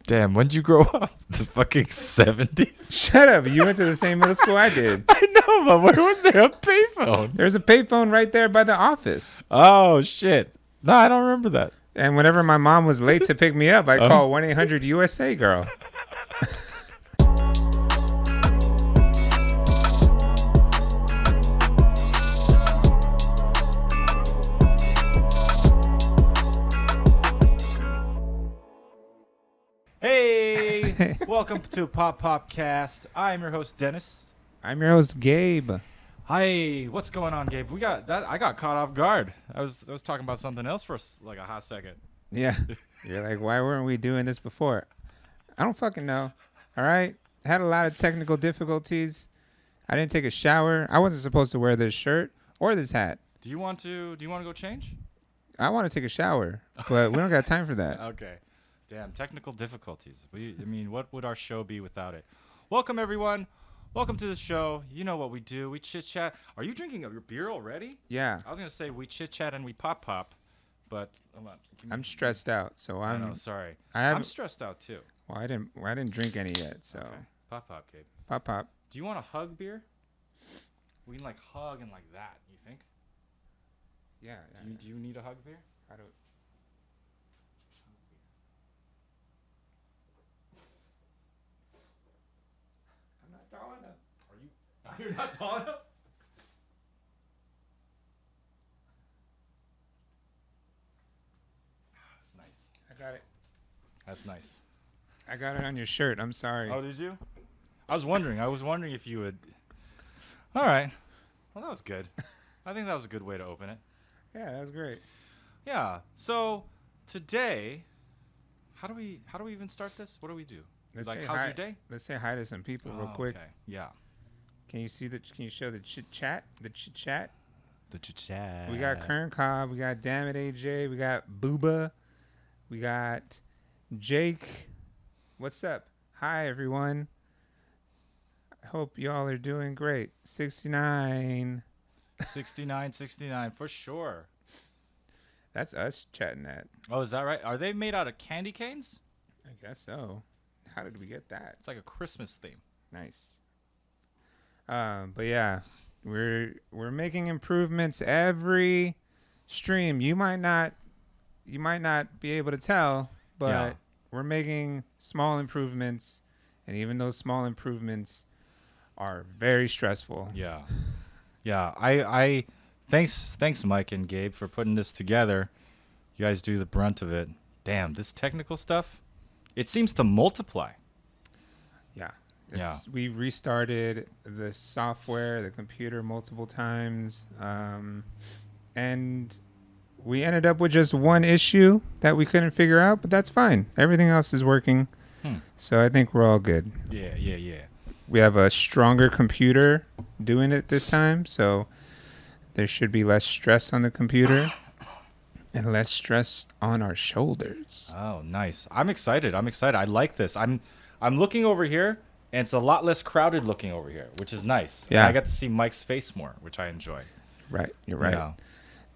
Damn, when'd you grow up? The fucking 70s? Shut up. You went to the same middle school I did. I know, but where was there a payphone? There's a payphone right there by the office. Oh, shit. No, I don't remember that. And whenever my mom was late to pick me up, I'd call 1-800-USA girl. Hey, welcome to PopPopCast. I'm your host, Dennis. I'm your host, Gabe. Hi, what's going on, Gabe? We got that. I got caught off guard. I was talking about something else for like a hot second. Yeah. You're like, why weren't we doing this before? I don't fucking know. All right. Had a lot of technical difficulties. I didn't take a shower. I wasn't supposed to wear this shirt or this hat. Do you want to go change? I want to take a shower, but we don't got time for that. Okay. Damn, technical difficulties. What would our show be without it? Welcome, everyone. Welcome to the show. You know what we do. We chit-chat. Are you drinking your beer already? Yeah. I was going to say we chit-chat and we pop, but hold on. I'm stressed out, so I'm sorry. I'm I'm stressed out, too. Well, I didn't drink any yet, so. Okay. Pop, Gabe. Pop. Do you want a hug beer? We can, hug and like that, you think? Yeah. Do you need a hug beer? I don't. I'm not tall enough. You're not tall enough? That's nice. I got it. That's nice. I got it on your shirt. I'm sorry. Oh, did you? I was wondering if you would. All right. Well, that was good. I think that was a good way to open it. Yeah, that was great. Yeah. So today, how do we even start this? What do we do? Let's Like, say how's hi. your day? Let's say hi to some people real quick. Okay. Yeah. Can you show the chit chat? The chit chat. The chat. We got Kern Cobb. We got Dammit AJ. We got Booba. We got Jake. What's up? Hi everyone. I hope y'all are doing great. 69. 69 for sure. That's us chatting that. Oh, is that right? Are they made out of candy canes? I guess so. How did we get that? It's like a Christmas theme. Nice. But yeah, we're making improvements every stream. You might not be able to tell, but we're making small improvements, and even those small improvements are very stressful. Yeah. Yeah. I thanks Mike and Gabe for putting this together. You guys do the brunt of it. Damn, this technical stuff, it seems to multiply. Yeah. We restarted the software, the computer multiple times, and we ended up with just one issue that we couldn't figure out, but that's fine. Everything else is working, so I think we're all good. Yeah. We have a stronger computer doing it this time, so there should be less stress on the computer and less stress on our shoulders. Oh, nice. I'm excited. I like this. I'm looking over here, and it's a lot less crowded looking over here, which is nice. Yeah. And I got to see Mike's face more, which I enjoy. Right, you're right. Yeah.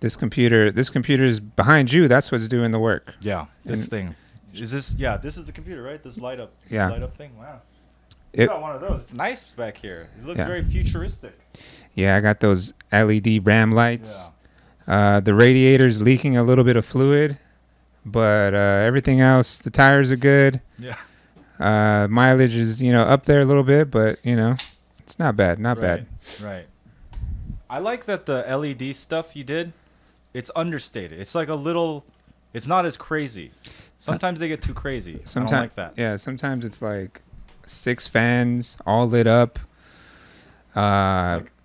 This computer is behind you. That's what's doing the work. Yeah. This thing. Is this? Yeah. This is the computer, right? This light up. Yeah. Light up thing. Wow. You got one of those. It's nice back here. It looks very futuristic. Yeah, I got those LED RAM lights. Yeah. The radiator's leaking a little bit of fluid, but everything else, the tires are good. Yeah. Mileage is, up there a little bit, but, it's not bad. Not bad. Right. I like that the LED stuff you did, it's understated. It's like it's not as crazy. Sometimes they get too crazy. I don't like that. Yeah, sometimes it's like 6 fans all lit up.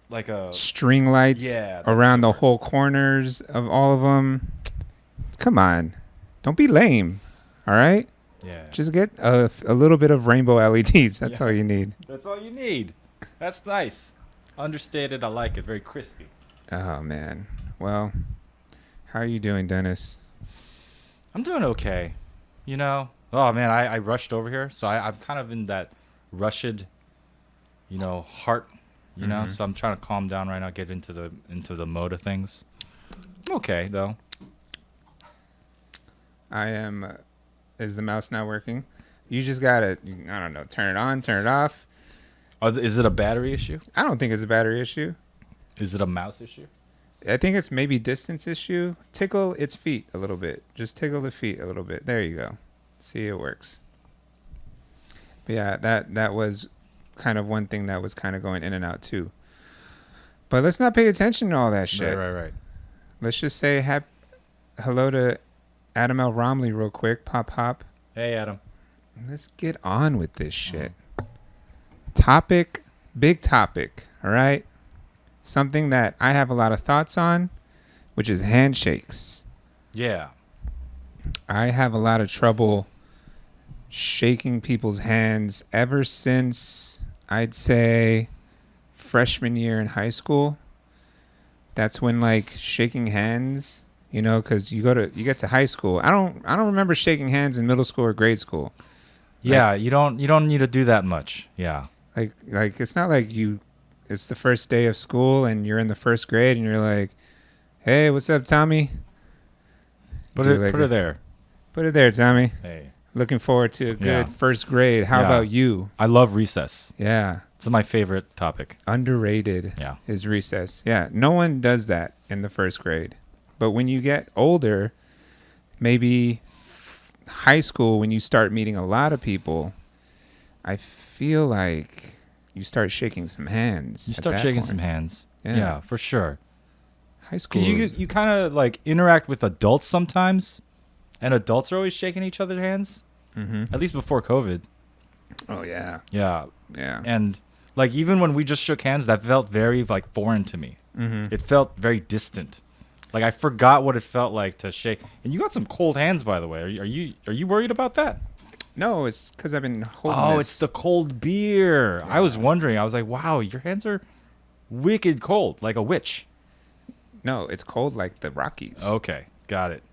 Like a string lights around the whole corners of all of them. Come on. Don't be lame. All right? Yeah. Just get a little bit of rainbow LEDs. That's all you need. That's all you need. That's nice. Understated. I like it. Very crispy. Oh, man. Well, how are you doing, Dennis? I'm doing okay. Oh, man, I rushed over here. So I'm kind of in that rushed, heart, So I'm trying to calm down right now, get into the mode of things. I'm okay, though. I am... is the mouse not working? You just gotta, I don't know, turn it on, turn it off. Is it a battery issue? I don't think it's a battery issue. Is it a mouse issue? I think it's maybe distance issue. Tickle its feet a little bit. Just tickle the feet a little bit. There you go. See, it works. But yeah, that was kind of one thing that was kind of going in and out too. But let's not pay attention to all that shit. Right. Let's just say hello to Adam L. Romley real quick. Pop Hop. Hey, Adam. Let's get on with this shit. Big topic, all right? Something that I have a lot of thoughts on, which is handshakes. Yeah. I have a lot of trouble shaking people's hands ever since, I'd say, freshman year in high school. That's when, like, shaking hands, you know, because you get to high school. I don't remember shaking hands in middle school or grade school. Yeah, like, you don't need to do that much. Yeah. Like it's not like it's the first day of school and you're in the first grade and you're like, hey, what's up, Tommy? Put it there. Put it there, Tommy. Hey. Looking forward to a good first grade. How about you? I love recess. Yeah. It's my favorite topic. Underrated is recess. Yeah. No one does that in the first grade. But when you get older, maybe high school, when you start meeting a lot of people, I feel like you start shaking some hands. You start shaking some hands. Yeah, for sure. High school. Because you kind of like interact with adults sometimes, and adults are always shaking each other's hands. Mm-hmm. At least before COVID. Oh yeah. Yeah. Yeah. And like even when we just shook hands, that felt very like foreign to me. Mm-hmm. It felt very distant. Like I forgot what it felt like to shake. And you got some cold hands, by the way. Are you worried about that? No, it's because I've been holding Oh, this. it's the cold beer. Yeah. I was wondering. I was like, wow, your hands are wicked cold, like a witch. No, it's cold like the Rockies. Okay, got it.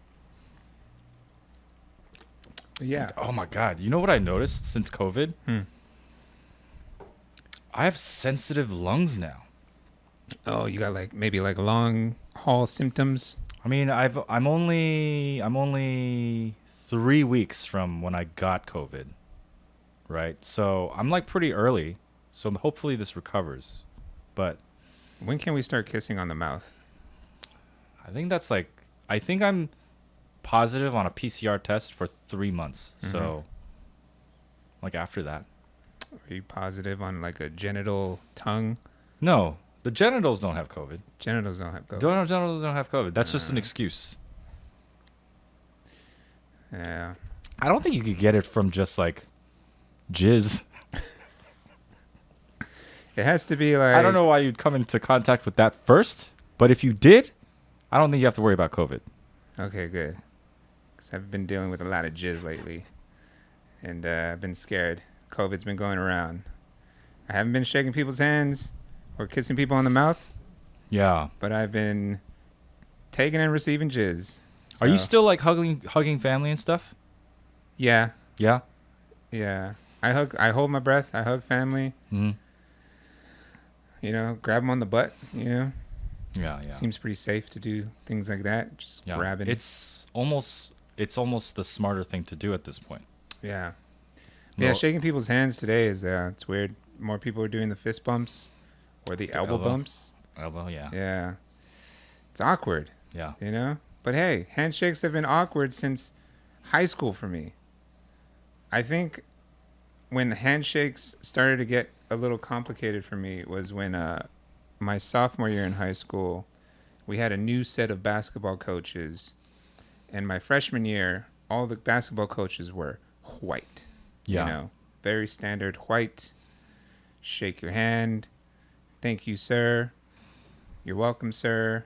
Yeah. Oh my God. You know what I noticed since COVID? I have sensitive lungs now. Oh, you got maybe long haul symptoms. I mean, I'm only 3 weeks from when I got COVID, right? So I'm like pretty early. So hopefully this recovers. But when can we start kissing on the mouth? I think I'm positive on a PCR test for 3 months. Mm-hmm. So like after that. Are you positive on like a genital tongue? No, the genitals don't have COVID. Genitals don't have COVID. Genitals don't have COVID. That's just an excuse. Yeah. I don't think you could get it from just like jizz. It has to be like... I don't know why you'd come into contact with that first, but if you did, I don't think you have to worry about COVID. Okay, good. Because I've been dealing with a lot of jizz lately, and I've been scared. COVID's been going around. I haven't been shaking people's hands or kissing people on the mouth. Yeah. But I've been taking and receiving jizz. So. Are you still like hugging family and stuff? Yeah. Yeah? Yeah. I hold my breath. I hug family. Mm-hmm. You know, grab them on the butt, you know? Yeah. Seems pretty safe to do things like that. Just grabbing. It's almost the smarter thing to do at this point. Yeah. Yeah, shaking people's hands today is it's weird. More people are doing the fist bumps or the elbow bumps. Elbow, yeah. Yeah. It's awkward. Yeah. You know? But hey, handshakes have been awkward since high school for me. I think when handshakes started to get a little complicated for me was when my sophomore year in high school, we had a new set of basketball coaches. And my freshman year, all the basketball coaches were white. Yeah. You know, very standard white. Shake your hand. Thank you, sir. You're welcome, sir.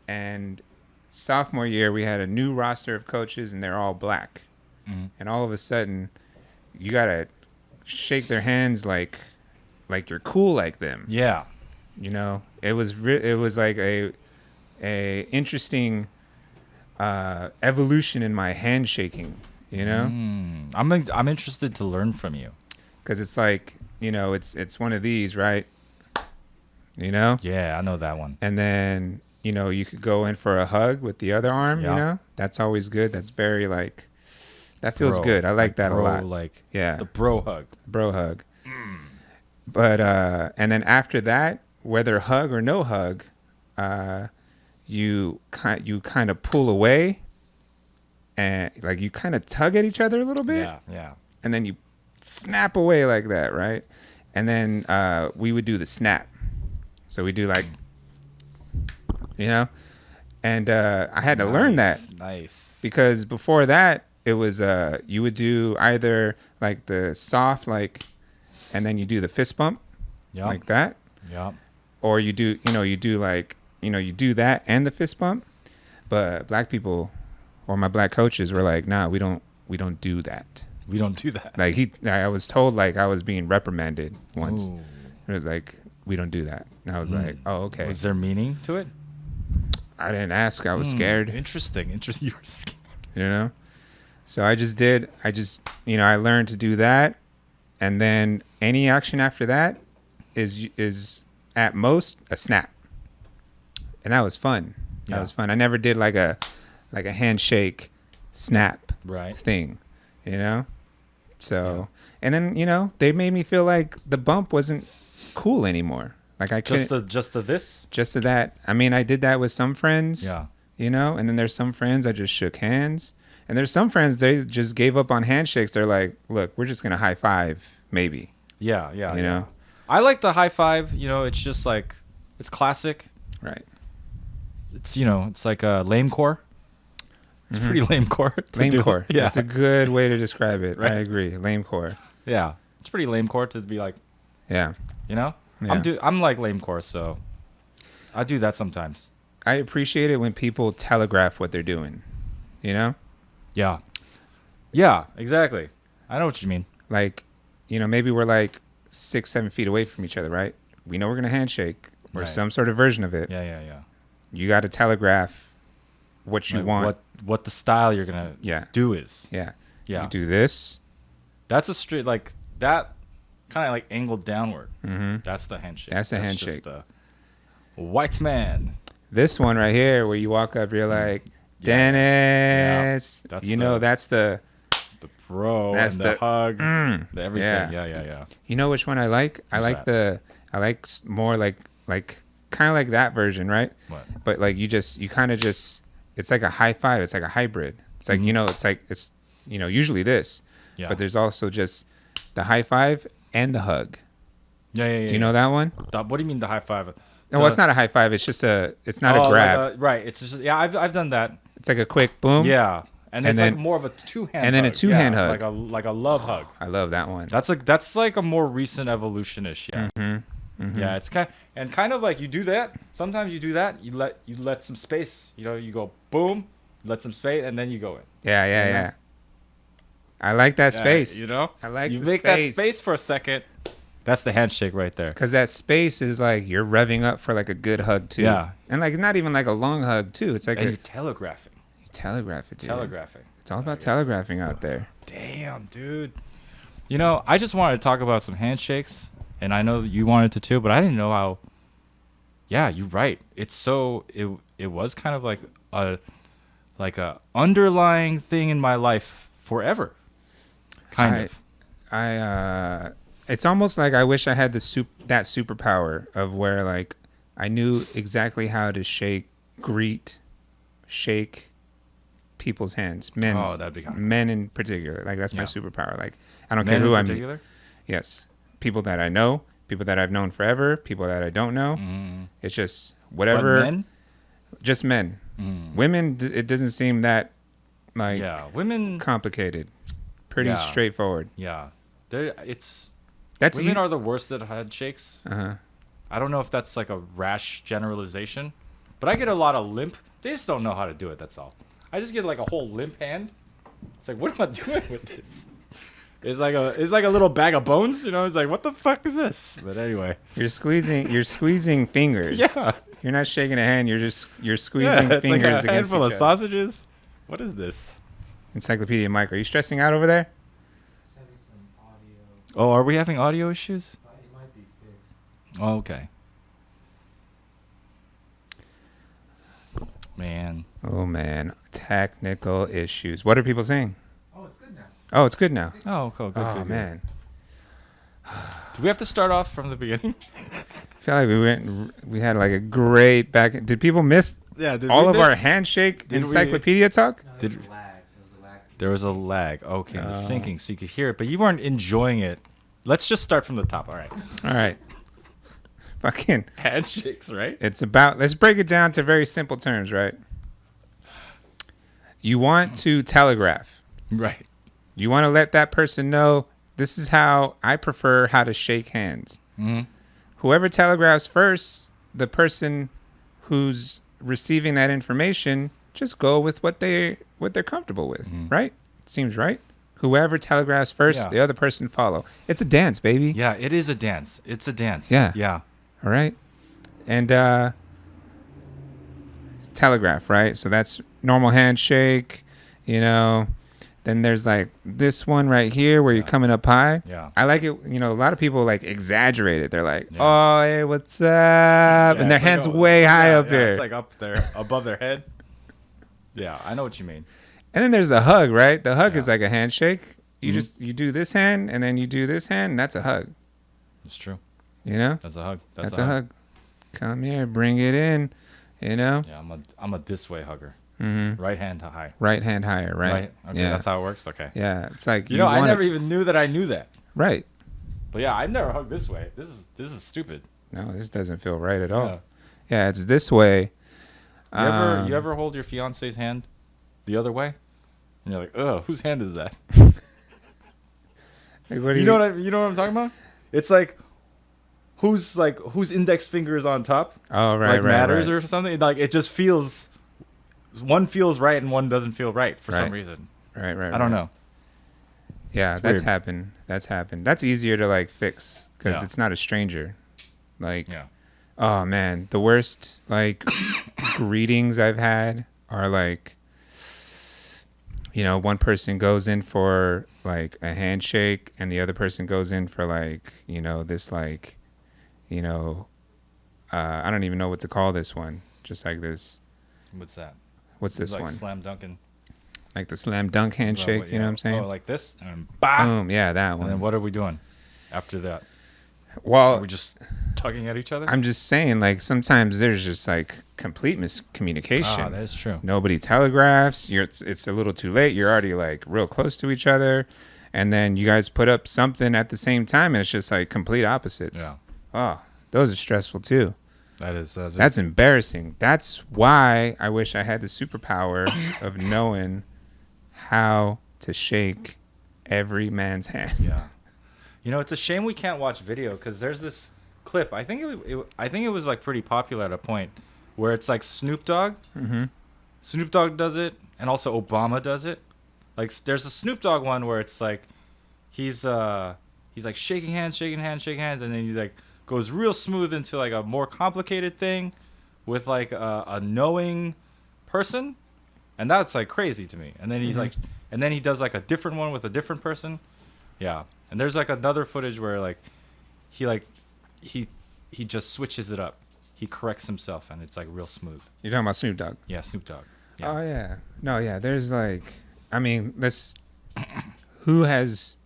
And sophomore year, we had a new roster of coaches, and they're all black. Mm-hmm. And all of a sudden, you got to shake their hands like you're cool like them. Yeah. You know, it was like a interesting evolution in my handshaking. You know, I'm interested to learn from you. Because it's like, you know, it's one of these, right? You know. Yeah, I know that one. And then, you know, you could go in for a hug with the other arm. Yeah. You know, that's always good. That's very like That feels Bro. good. I like that bro, a lot. Like Yeah. the bro hug. Bro hug. But and then after that, whether hug or no hug, you kind of pull away, and like you kind of tug at each other a little bit, Yeah. and then you snap away like that, right? And then we would do the snap. So we do like, you know, and I had to learn that Nice. because before that it was you would do either like the soft like, and then you do the fist bump like that, or you do you do that and the fist bump. But black people or my black coaches were like, nah, we don't do that. We don't do that. Like I was told like I was being reprimanded once. Ooh. It was like, we don't do that. And I was like, oh, okay. Was there meaning to it? I didn't ask. I was scared. Interesting. You were scared. You know? So I just, I learned to do that. And then any action after that is at most a snap. And that was fun. Yeah. That was fun. I never did like a handshake snap Right. thing, you know? So, and then, they made me feel like the bump wasn't cool anymore. Like I couldn't. Just to this? Just to that. I mean, I did that with some friends. Yeah. And then there's some friends I just shook hands. And there's some friends, they just gave up on handshakes. They're like, look, we're just going to high five, maybe. Yeah. You know? I like the high five. It's just like, it's classic. Right. It's, it's like a lame core. It's pretty lame core. Lame core. Yeah. That's a good way to describe it. Right. I agree. Lame core. Yeah. It's pretty lame core to be like, Yeah. Yeah. I'm like lame core, so I do that sometimes. I appreciate it when people telegraph what they're doing, Yeah. Yeah, exactly. I know what you mean. Like, maybe we're like 6-7 feet away from each other, right? We know we're going to handshake or Right. some sort of version of it. Yeah. You got to telegraph what you Like want. what the style you're going to do is. Yeah. Yeah. You do this. That's a straight, like, that kind of like angled downward. Mm-hmm. That's the handshake. That's the That's handshake. Just the white man. This one right here where you walk up, you're like, Dennis. Yeah. That's the bro that's and the hug. The everything. Yeah. Yeah. You know which one I like? I like more like kind of like that version, right? What? But like you kind of just, it's like a high five. It's like a hybrid. It's like, it's usually this, Yeah. but there's also just the high five and the hug. Yeah. Do you know that one? What do you mean the high five? No, it's not a high five. It's just it's not a grab. Right. It's just, I've done that. It's like a quick boom. Yeah. And it's then, like more of a two-hand and then hug. a two-hand hug. Like a love hug. I love that one. That's like a more recent evolution-ish. Yeah. Mm-hmm. Yeah, it's kind of like you do that. Sometimes you do that. You let some space. You go boom, let some space, and then you go in. Yeah. I like that space. I like you the make space. that space for a second. That's the handshake right there. Because that space is like you're revving up for like a good hug too. Yeah. And like not even like a long hug too. It's like And you're telegraphing. you telegraph it, dude. Telegraphing. It's all about telegraphing out there. Damn, dude. I just wanted to talk about some handshakes, and I know you wanted to too, but I didn't know how. Yeah, you're right. It's so it was kind of like a underlying thing in my life forever. Kind of. It's almost like I wish I had that superpower of where like I knew exactly how to shake people's hands, that'd be kind of men in particular. Like that's my Yeah. superpower. Like I don't Men care who in I meet. particular? Yes, people that I know, people that I've known forever, people that I don't know. Mm. It's just whatever. But men? Just men. Women, it doesn't seem that like Yeah, women. complicated. Pretty Yeah. straightforward. Yeah, That's women are the worst at handshakes. Uh-huh. I don't know if that's like a rash generalization, but I get a lot of limp. They just don't know how to do it. That's all. I just get like a whole limp hand. It's like, what am I doing with this? It's like a little bag of bones. It's like, what the fuck is this? But anyway, You're squeezing fingers. yeah, You're not shaking a hand. You're squeezing it's fingers like a against handful of each other. sausages. What is this? Encyclopedia Mike, are you stressing out over there? Sending some audio. Oh, are we having audio issues? It might be fixed. Oh, okay. Man. Oh man, technical issues. What are people saying? Oh, it's good now. Oh, it's good now. Oh, cool. Good. Oh good, good. man, Do we have to start off from the beginning? I feel like we had like a great back. Did people miss Yeah. all of our handshake Did we- encyclopedia talk? No, Did- there was a lag. There was a lag. There was a lag. Okay, the Oh. syncing, so you could hear it, but you weren't enjoying it. Let's just start from the top. All right. All right. Fucking. Handshakes, right? It's about. Let's break it down to very simple terms, right? You want to telegraph. Right. You want to let that person know this is how I prefer how to shake hands. Mm-hmm. Whoever telegraphs first, the person who's receiving that information, just go with what they're comfortable with, Mhm. right? Seems right. Whoever telegraphs first, Yeah. the other person follow. It's a dance, baby. Yeah, it is a dance. It's a dance. Yeah. Yeah. All right. And telegraph, right? So that's normal handshake, you know. Then there's like this one right here where you're Yeah. coming up high. Yeah. I like it, you know, a lot of people like exaggerate it. They're like, Yeah. "Oh, hey, what's up?" Yeah, and their it's like, hands oh, way high yeah, up yeah, here. It's like up there, above their head. Yeah, I know what you mean. And then there's the hug, right? The hug is Yeah. like a handshake. You Mhm. just you do this hand and then you do this hand, and that's a hug. It's true. You know? That's a hug. That's a hug. Come here, bring it in. You know? Yeah, I'm a this way hugger. Mm-hmm. Right hand to high. Right hand higher, right? Okay, Yeah. that's how it works. Okay. Yeah. It's like You know, I want never it- even knew that I knew that. Right. But yeah, I've never hugged this way. This is stupid. No, this doesn't feel right at all. Yeah. Yeah, it's this way. You ever hold your fiance's hand the other way? And you're like, ugh, whose hand is that? Like, what do You know what I'm talking about? It's like whose index finger is on top, Oh, right, like right, matters right. or something. Like it just feels, one feels right and one doesn't feel right for some Right. reason. Right, right. I don't right. know. Yeah, It's that's weird. happened. That's happened. That's easier to like fix because Yeah. it's not a stranger. Like, Yeah. oh man, the worst like greetings I've had are like, you know, one person goes in for like a handshake and the other person goes in for like, you know, this like, you know, I don't even know what to call this one. Just like this. What's that? What's It's this like one? slam dunking. Like the slam dunk handshake. You know what I'm saying? Oh, like this, and bah! Boom. Yeah, that And one. then what are we doing after that? Are Well, we just tugging at each other? I'm just saying, like, sometimes there's just like complete miscommunication. Ah, that is true. Nobody telegraphs. It's a little too late. You're already like real close to each other, and then you guys put up something at the same time, and it's just like complete opposites. Yeah, Oh, those are stressful too. that is. That's embarrassing. That's why I wish I had the superpower of knowing how to shake every man's hand. Yeah. You know, it's a shame we can't watch video because there's this clip. I think it was like pretty popular at a point where it's like Snoop Dogg. Mm-hmm. Snoop Dogg does it, and also Obama does it. Like there's a Snoop Dogg one where it's like he's like shaking hands, and then he like goes real smooth into like a more complicated thing with like a knowing person, and that's like crazy to me. And then he's like, and then he does like a different one with a different person. Yeah, and there's like another footage where like he just switches it up. He corrects himself, and it's like real smooth. You're talking about Snoop Dogg. Yeah, Snoop Dogg. Yeah. Oh yeah. No, yeah. There's like, I mean, let's. Who has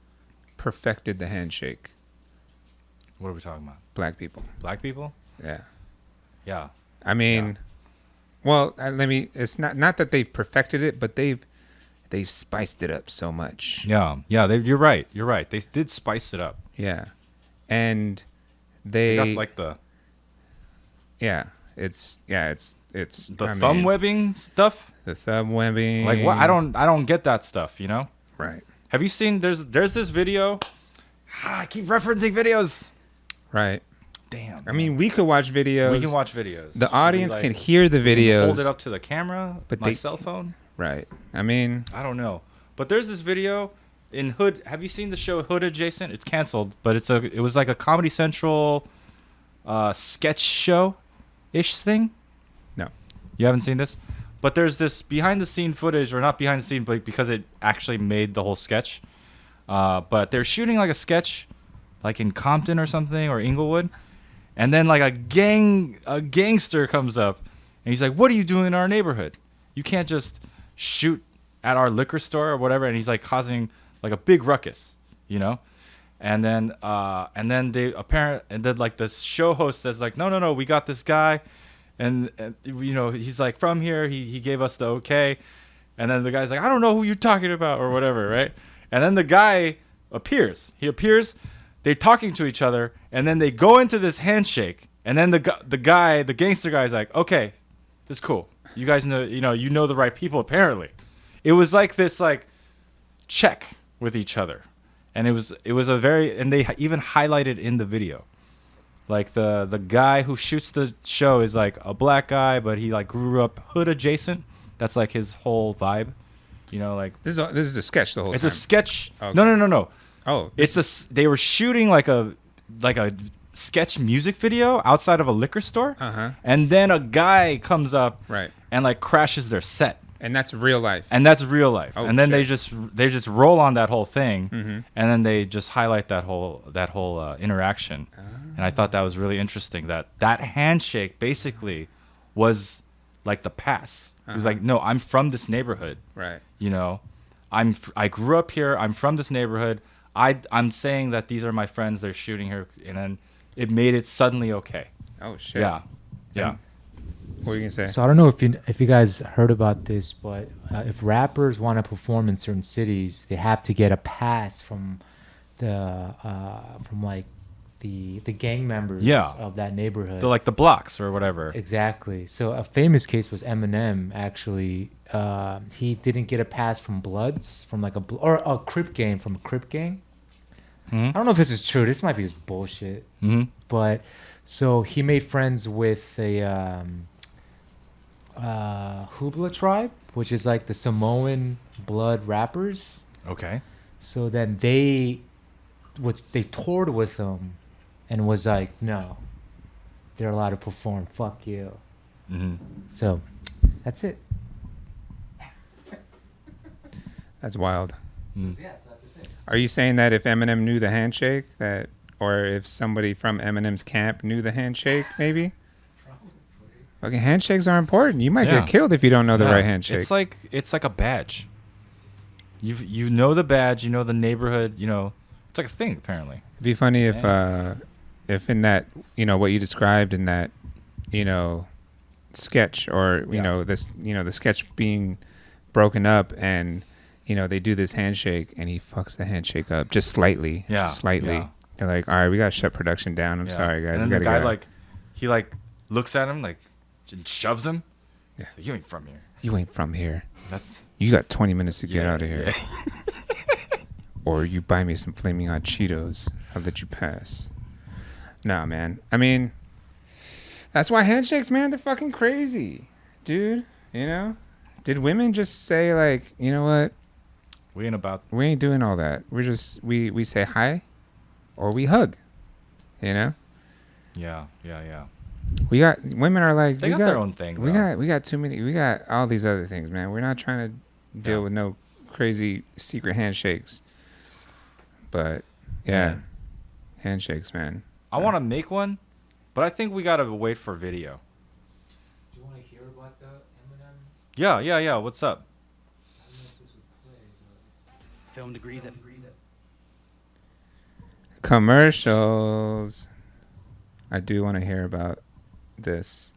perfected the handshake? What are we talking about? Black people. Black people? Yeah. Yeah. I mean, well, let me. It's not that they've perfected it, but they've spiced it up so much. Yeah. Yeah. You're right. You're right. They did spice it up. Yeah, and They they. got like the It's the I thumb mean, webbing stuff. The thumb webbing. Like what? I don't get that stuff. You know? Right. Have you seen? There's this video. I keep referencing videos. Right. Damn. I mean, we could watch videos. we can watch videos. The Should we, audience like, can hear the videos. Hold it up to the camera. But My they- cell phone. Right. I mean, I don't know. But there's this video in Hood. Have you seen the show Hood Adjacent? It's canceled, but it was like a Comedy Central sketch show ish thing. No. You haven't seen this? But there's this behind the scene footage, or not behind the scene, but because it actually made the whole sketch. But they're shooting like a sketch like in Compton or something, or Inglewood. And then like a gangster comes up and he's like, "What are you doing in our neighborhood? You can't just shoot at our liquor store or whatever, and he's like causing like a big ruckus, you know. And then like the show host says like, no, we got this guy, and you know, he's like from here, he gave us the okay. And then the guy's like, I don't know who you're talking about or whatever, right? And then the guy appears. He appears. They're talking to each other, and then they go into this handshake. And then the gangster guy is like, okay, this is cool. You guys know, you know the right people apparently. It was like this like check with each other, and it was a very, and they even highlighted in the video. Like the guy who shoots the show is like a black guy, but he like grew up hood adjacent. That's like his whole vibe, you know. Like This is a sketch the whole time. it's a sketch. Okay. No. Oh, They were shooting like a sketch music video outside of a liquor store, and then a guy comes up right, and like crashes their set, and that's real life. and that's real life. Oh, and then shit. they just roll on that whole thing, Mm-hmm. and then they just highlight that whole interaction. And I thought that was really interesting. That handshake basically was like the pass. It was like, no, I'm from this neighborhood. Right. You know, I grew up here. I'm from this neighborhood. I'm saying that these are my friends. They're shooting here, and then it made it suddenly okay. Oh shit. Yeah. What were you gonna say? So I don't know if you guys heard about this, but if rappers want to perform in certain cities, they have to get a pass from like the gang members of that neighborhood. The blocks or whatever. Exactly. So a famous case was Eminem. Actually, he didn't get a pass from Bloods, from like or a Crip gang, from a Crip gang. Mm-hmm. I don't know if this is true. This might be just bullshit. Mm-hmm. But so he made friends with a Hubla tribe, which is like the Samoan blood rappers. Okay. So then they toured with them, and was like, no, they're allowed to perform. Fuck you. Mm-hmm. So that's it. That's wild. Mm. Yes, that's the thing. Are you saying that if Eminem knew the handshake, or if somebody from Eminem's camp knew the handshake, maybe? Okay, handshakes are important. You might get killed if you don't know the right handshake. It's like a badge. You know the badge. You know the neighborhood. You know, it's like a thing apparently. It'd be funny if in that, what you described in that, sketch, or the sketch being broken up, and they do this handshake and he fucks the handshake up just slightly. Yeah. Just slightly. Yeah. They're like, all right, we gotta shut production down. I'm sorry, guys. And We then the gotta guy go. he looks at him and shoves him. Yeah. He's like, you ain't from here. You ain't from here. That's You got 20 minutes to get out of here. Or you buy me some Flaming Hot Cheetos. I'll let you pass. Nah, man. I mean, that's why handshakes, man, they're fucking crazy. Dude, Did women just say, like, you know what? we ain't about. We ain't doing all that. We're just, we say hi or we hug, Yeah. We got, women are like, They got their own thing. We though. got too many. We got all these other things, man. We're not trying to deal with no crazy secret handshakes. But yeah, handshakes, man. I want to make one, but I think we gotta wait for video. Do you want to hear about the Eminem? Yeah. What's up? I don't know if this would play, but Film degrees. Commercials. I do want to hear about this.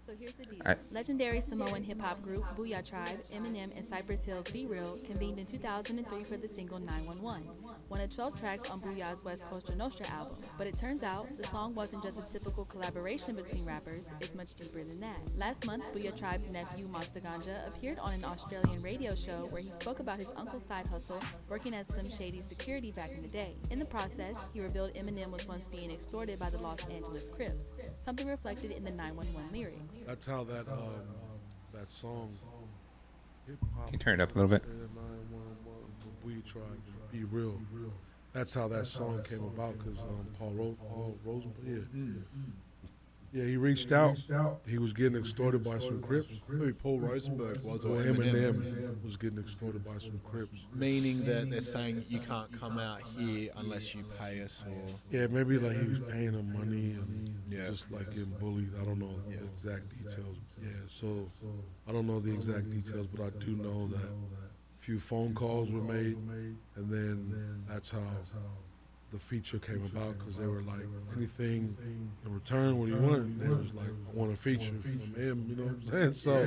So here's the deal. I- Legendary Samoan hip-hop group Booyah Tribe, Eminem, and Cypress Hill's Be Real convened in 2003 for the single 911, one of 12 tracks on Booyah's West Coast Nostra album. But it turns out the song wasn't just a typical collaboration between rappers, it's much deeper than that. Last month, Booyah Tribe's nephew, Monster Ganja, appeared on an Australian radio show where he spoke about his uncle's side hustle, working as some shady security back in the day. In the process, he revealed Eminem was once being extorted by the Los Angeles Crips, something reflected in the 911 lyrics. That's how that song hip hop. Can you turn it up a little bit? We try to be real. That's how that song came about because Paul Rosenberg. Yeah, he reached out. He was getting extorted by some Crips. Who Paul Rosenberg was, or Well, Eminem, Eminem was getting extorted by some Crips. meaning that they're saying you can't come out here unless you pay us, or Yeah, maybe like he was paying them money and Yeah. just like getting bullied. I don't know the exact details. Yeah, so I don't know the exact details, but I do know that few phone calls were made, and then that's how the feature came about, because they were like, anything in return, what do you want? And they was like, I want a feature from him, you know what I'm saying? So,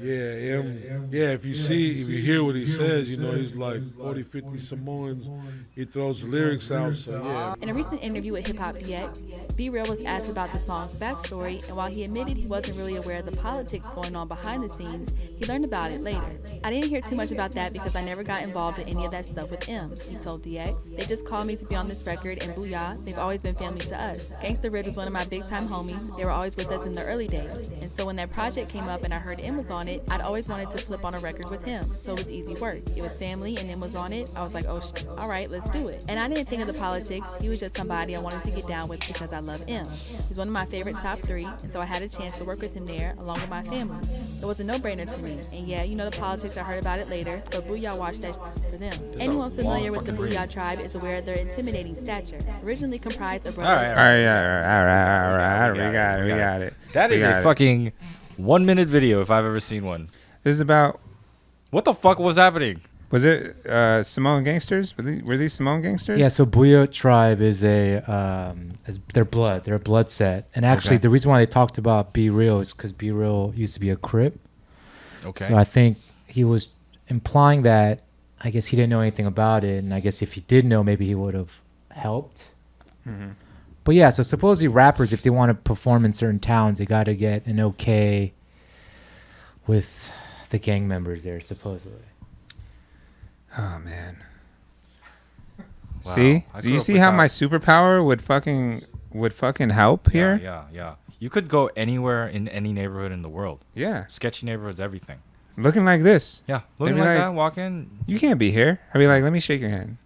yeah, him, yeah, if you hear what he says, you know, he's like 40, 50 Samoans, he throws the lyrics out, so yeah. In a recent interview with Hip Hop DX, Be Real was asked about the song's backstory, and while he admitted he wasn't really aware of the politics going on behind the scenes, he learned about it later. I didn't hear too much about that because I never got involved in any of that stuff with M, he told DX. They just called me to be on this record, and booyah, they've always been family to us. Gangsta Ridge was one of my big time homies. They were always with us in the early days. And so when that project came up and I heard M was on it, I'd always wanted to flip on a record with him. So it was easy work. It was family and M was on it. I was like, oh shit, all right, let's do it. And I didn't think of the politics. He was just somebody I wanted to get down with because I love M. He's one of my favorite top 3, and so I had a chance to work with him there along with my family. It was a no-brainer to me. And yeah, you know the politics, I heard about it later, but booyah watched that for them. Anyone familiar with the Booyah tribe is aware of their intimidating stature. Originally comprised of brothers. All right. We got it. That is a fucking 1 minute video if I've ever seen one. This is about. What the fuck was happening? Was it Samoan gangsters? Were these Samoan gangsters? Yeah, so Booyah tribe is their blood set. And actually, Okay. the reason why they talked about Be Real is because Be Real used to be a Crip. Okay. So I think he was implying that, I guess he didn't know anything about it. And I guess if he did know, maybe he would have helped. Mm-hmm. But yeah, so supposedly rappers, if they want to perform in certain towns, they got to get an okay with the gang members there, supposedly. Oh man. See? I Do grew you up see with how that. my superpower would fucking help here? Yeah. You could go anywhere in any neighborhood in the world. Yeah. Sketchy neighborhoods, everything. Looking like this. Yeah. They'd Looking be like like- that, walk in. You can't be here. I'd be like, let me shake your hand.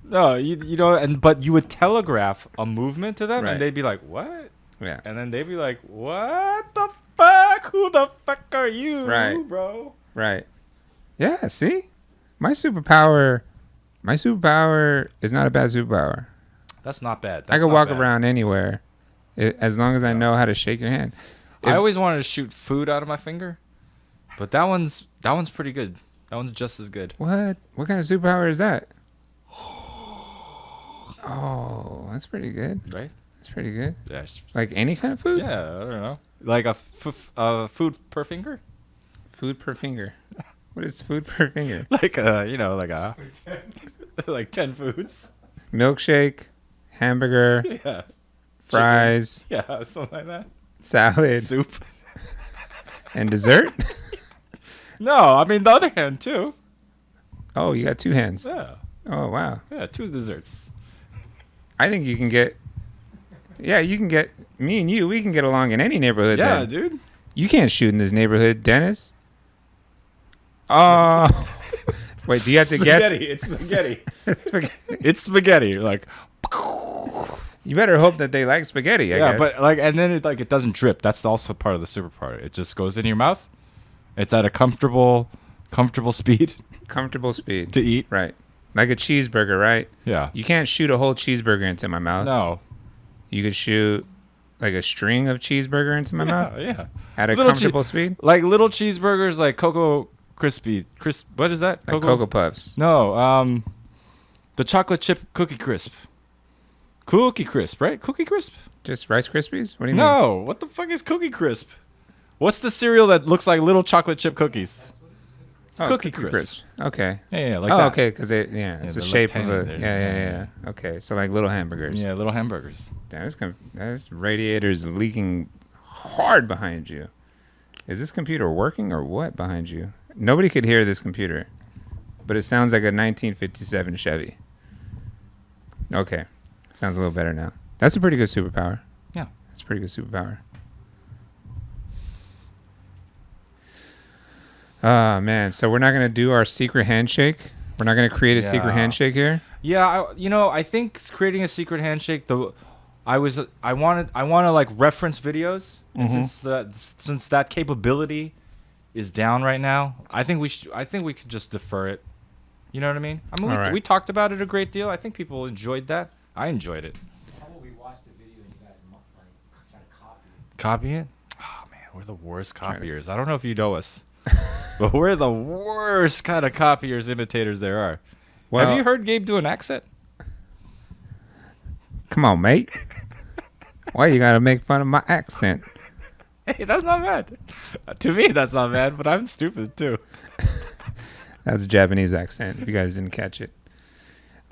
No, you know, but you would telegraph a movement to them, Right. and they'd be like, "What?" Yeah. And then they'd be like, "What the fuck? Who the fuck are you, Right. bro?" Right. Yeah, see? My superpower is not a bad superpower. That's not bad. I can walk around anywhere as long as I know how to shake your hand. I If- always wanted to shoot food out of my finger, but that one's pretty good. That one's just as good. What? What kind of superpower is that? Oh, that's pretty good. Right? That's pretty good. Yeah. Like any kind of food? Yeah, I don't know. Like a food per finger? Food per finger. What is food per finger? Like like 10 foods. Milkshake, hamburger, Yeah. fries, Yeah, something like that. salad, Soup. and dessert? No, I mean the other hand too. Oh, you got 2 hands. Yeah. Oh, wow. Yeah, 2 desserts. I think you can get... Yeah, you can get... Me and you, we can get along in any neighborhood Yeah, then. dude. You can't shoot in this neighborhood, Dennis. Oh. Wait, do you have to guess? It's spaghetti. It's spaghetti. Like You better hope that they like spaghetti, I yeah, guess. but like, and then it doesn't drip. That's also part of the super part. It just goes in your mouth. It's at a comfortable speed Comfortable speed. to eat. Right. Like a cheeseburger, right? Yeah. You can't shoot a whole cheeseburger into my mouth. No. You could shoot like a string of cheeseburger into my mouth Yeah. at a Little comfortable speed. Like little cheeseburgers, like Cocoa What is that? Like Cocoa Puffs. No. The chocolate chip cookie crisp. Cookie crisp, right? Cookie crisp? Just Rice Krispies? What do you mean? No. What the fuck is cookie crisp? What's the cereal that looks like little chocolate chip cookies? Oh, Cookie Crisp. Okay. Yeah, like oh, that. okay, because it's Yeah, the they're shape like of a... tiny. Yeah. Okay, so like little hamburgers. Yeah, little hamburgers. Damn, this radiator's leaking hard behind you. Is this computer working or what behind you? Nobody could hear this computer, but it sounds like a 1957 Chevy. Okay, sounds a little better now. That's a pretty good superpower. Yeah. That's a pretty good superpower. Oh, man. So we're not going to do our secret handshake? We're not going to create a secret Yeah. handshake here? Yeah, I think creating a secret handshake. I want to like reference videos, and since that capability is down right now, I think we could just defer it. You know what I mean? I mean, All right. we talked about it a great deal. I think people enjoyed that. I enjoyed it. How about we watch the video and you guys like try to copy it? Copy it? Oh man, we're the worst Trying to- copiers. I don't know if you know us. but we're the worst kind of copiers, imitators there are. Well, Have you heard Gabe do an accent? Come on, mate. Why you gotta make fun of my accent? Hey, that's not bad. To me, that's not bad, but I'm stupid too. That's a Japanese accent. If you guys didn't catch it,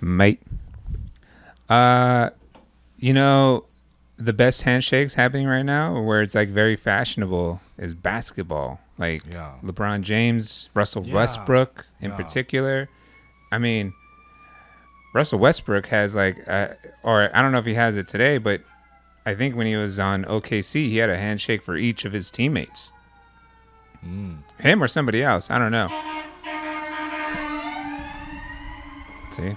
mate. You know, the best handshakes happening right now, where it's like very fashionable, is basketball. Like Yeah. LeBron James, Russell Yeah. Westbrook in Yeah. particular. I mean, Russell Westbrook has like, or I don't know if he has it today, but I think when he was on OKC, he had a handshake for each of his teammates. Him or somebody else, I don't know. See,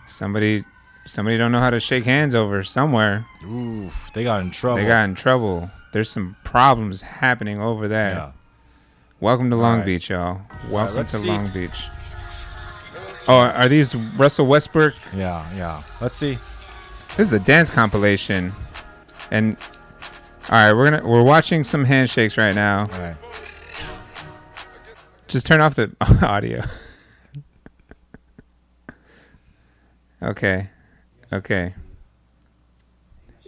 somebody don't know how to shake hands over somewhere. Oof, they got in trouble. They got in trouble. There's some problems happening over there. Yeah. Welcome to Long right. Beach, y'all. Welcome let's to see. Long Beach. Oh, are these Russell Westbrook? Yeah. Let's see. This is a dance compilation, and all right, we're watching some handshakes right now. All right. Just turn off the audio. Okay.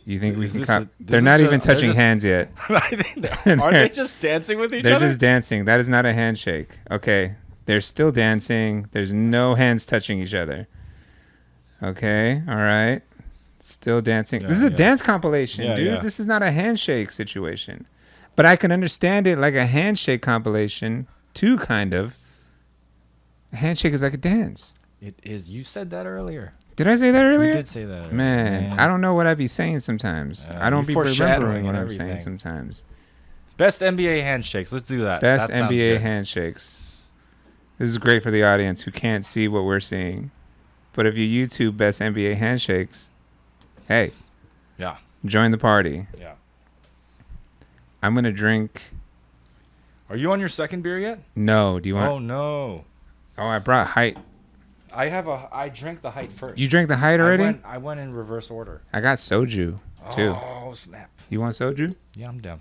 You think we Is can? this Cop- a- this they're is not ju- even they're touching just- hands yet. Are they just dancing with each They're other? just dancing. That is not a handshake. Okay. They're still dancing. There's no hands touching each other. Okay. All right. Still dancing. Yeah, This is a yeah. dance compilation, Yeah, dude. yeah. This is not a handshake situation. But I can understand it like a handshake compilation, too, kind of. A handshake is like a dance. It is. You said that earlier. Did I say that earlier? You did say that earlier. Man, I don't know what I be saying sometimes. I don't you be foreshadowing remembering what and I'm saying everything. sometimes. Best NBA handshakes. Let's do that. Best That sounds NBA good. handshakes. This is great for the audience who can't see what we're seeing. But if you YouTube best NBA handshakes, hey, Yeah. join the party. Yeah. I'm going to drink. Are you on your second beer yet? No, do you want? Oh no. Oh, I brought height. I drank the height first. You drank the height already? I went in reverse order. I got soju too. Oh snap. You want soju? Yeah, I'm down.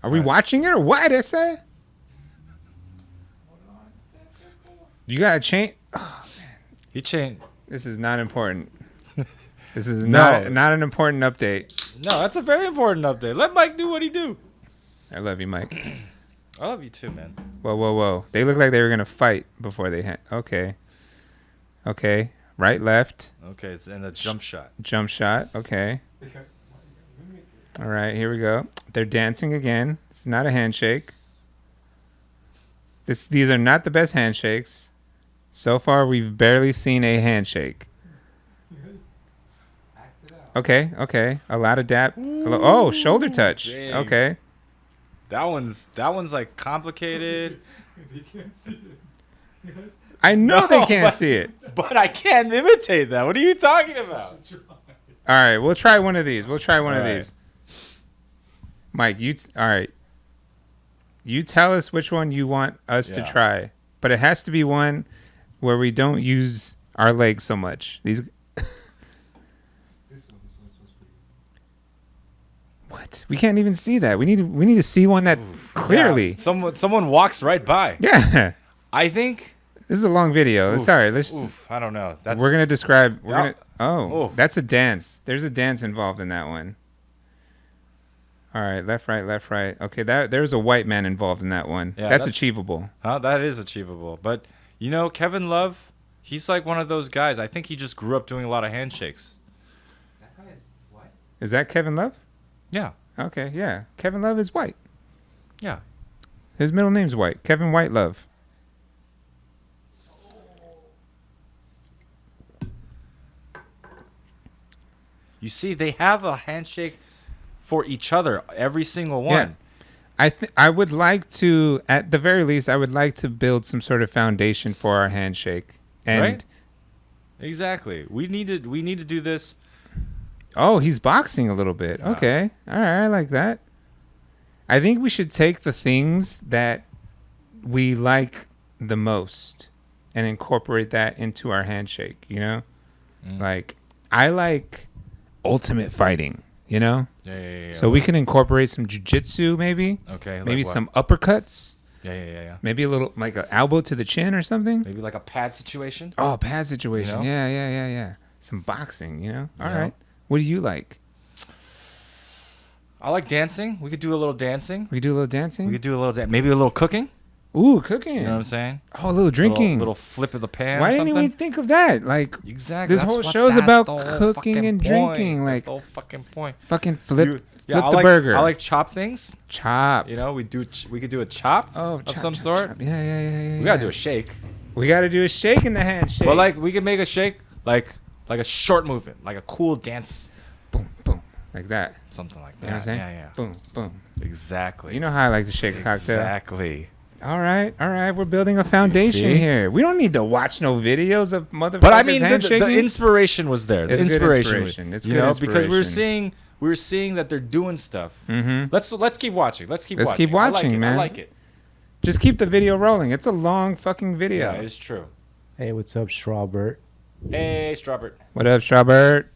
Are we watching it or what? I say. You got to change. He changed. This is not important. This is No. not an important update. No, that's a very important update. Let Mike do what he do. I love you, Mike. I love you too, man. Whoa. They look like they were going to fight before they okay. Okay. Right, left. Okay, and a jump shot. Jump shot. Okay. All right, here we go. They're dancing again. It's not a handshake. These are not the best handshakes. So far, we've barely seen a handshake. Okay. A lot of dap. Oh, shoulder touch. dang. Okay. That one's like complicated. I know No, they can't but- see it. But I can't imitate that. What are you talking about? All right, we'll try one of these. All right. right. Mike, all right. You tell us which one you want us to Yeah. try, but it has to be one where we don't use our legs so much. What? We can't even see that. We need to see one that clearly. Yeah, someone walks right by. Yeah. I think. This is a long video. Oof, Sorry. Let's. Oof, I don't know. That's We're gonna describe. Oh. That's a dance. There's a dance involved in that one. All right, left, right. Okay, there's a white man involved in that one. Yeah, that's that's- achievable. That is achievable. But Kevin Love, he's like one of those guys. I think he just grew up doing a lot of handshakes. That guy is what? Is that Kevin Love? Yeah. Okay, yeah. Kevin Love is white. Yeah. His middle name's White. Kevin White Love. You see, they have a handshake for each other, every single one. I would like to, at the very least, I would like to build some sort of foundation for our handshake. And Right? Exactly. We need to do this. oh, he's boxing a little bit. Okay, all right, I like that. I think we should take the things that we like the most and incorporate that into our handshake. You know, like I like ultimate fighting. You know. Yeah. So we can incorporate some jujitsu, maybe. Okay. Like Maybe what? some uppercuts. Yeah. Maybe a little like an elbow to the chin or something. Maybe like a pad situation. Oh, pad situation. You know? Yeah. Some boxing. All You know? right. What do you like? I like dancing. We could do a little dancing. We could do a little dancing. We could do a little maybe a little cooking. Ooh, cooking. You know what I'm saying? Oh, a little drinking. Little flip of the pan. Why or didn't something. we think of that? Like, Exactly. this That's whole what- show's that's about the whole cooking fucking and point. drinking. That's Like, the whole fucking point. fucking flip Yeah, the I like, burger. I like chop things. chop. You know, we could do a chop of some sort. Chop. Yeah. We gotta do a shake. We gotta do a shake in the handshake. But like we could make a shake like a short movement, like a cool dance, boom, boom, like that. something like that. You know what I'm saying? Yeah. Boom, boom. Exactly. You know how I like to shake a cocktail. Exactly. All right. We're building a foundation see? here. We don't need to watch no videos of motherfuckers But I mean, the handshaking. inspiration was there. The It's good inspiration. inspiration. It's you good know, because inspiration. we were seeing that they're doing stuff. Mm-hmm. Let's keep watching. Let's keep Let's watching. keep watching, I like it. man. I like it. Just keep the video rolling. It's a long fucking video. Yeah, it's true. Hey, what's up, Strawbert? Hey, Strawbert. What up, Strawbert?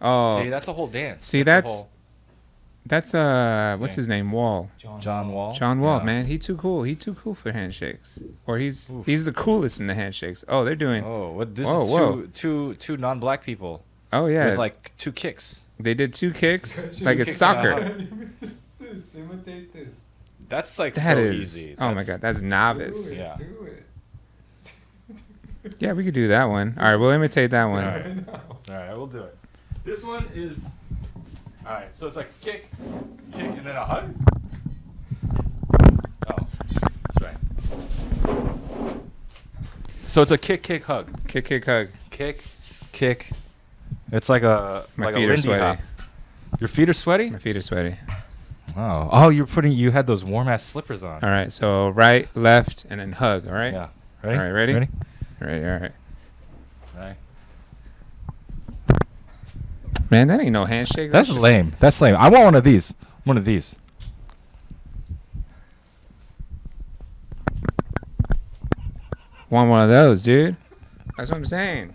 Oh, See, that's a whole dance. See, a that's whole- what's his name? Wall. John Wall. John Wall, Yeah. man. He too cool. He too cool for handshakes. Or he's Oof. the coolest in the handshakes. Oh, they're doing. Oh, what? This Whoa, is whoa. two non-black people Oh yeah, with like 2 kicks. they did 2 kicks. like it's kicks soccer. Imitate this. That's like That so is. easy. Oh my god, that's novice. Yeah. Do it. Yeah, we could do that one. All right, we'll imitate that one. All right. All right, we'll do it. This one is. All right, so it's like kick, and then a hug. Oh, that's right. So it's a kick, hug. Kick, hug. Kick. It's like a My like feet a are Lindy sweaty. hop. Your feet are sweaty. My feet are sweaty. Oh, you had those warm ass slippers on. All right, so right, left, and then hug. All right. Yeah. Ready? All right, ready? Ready? All right. Right. Man, that ain't no handshake. That's just- lame. That's lame. I want one of these. One of these. Want one of those, dude. That's what I'm saying.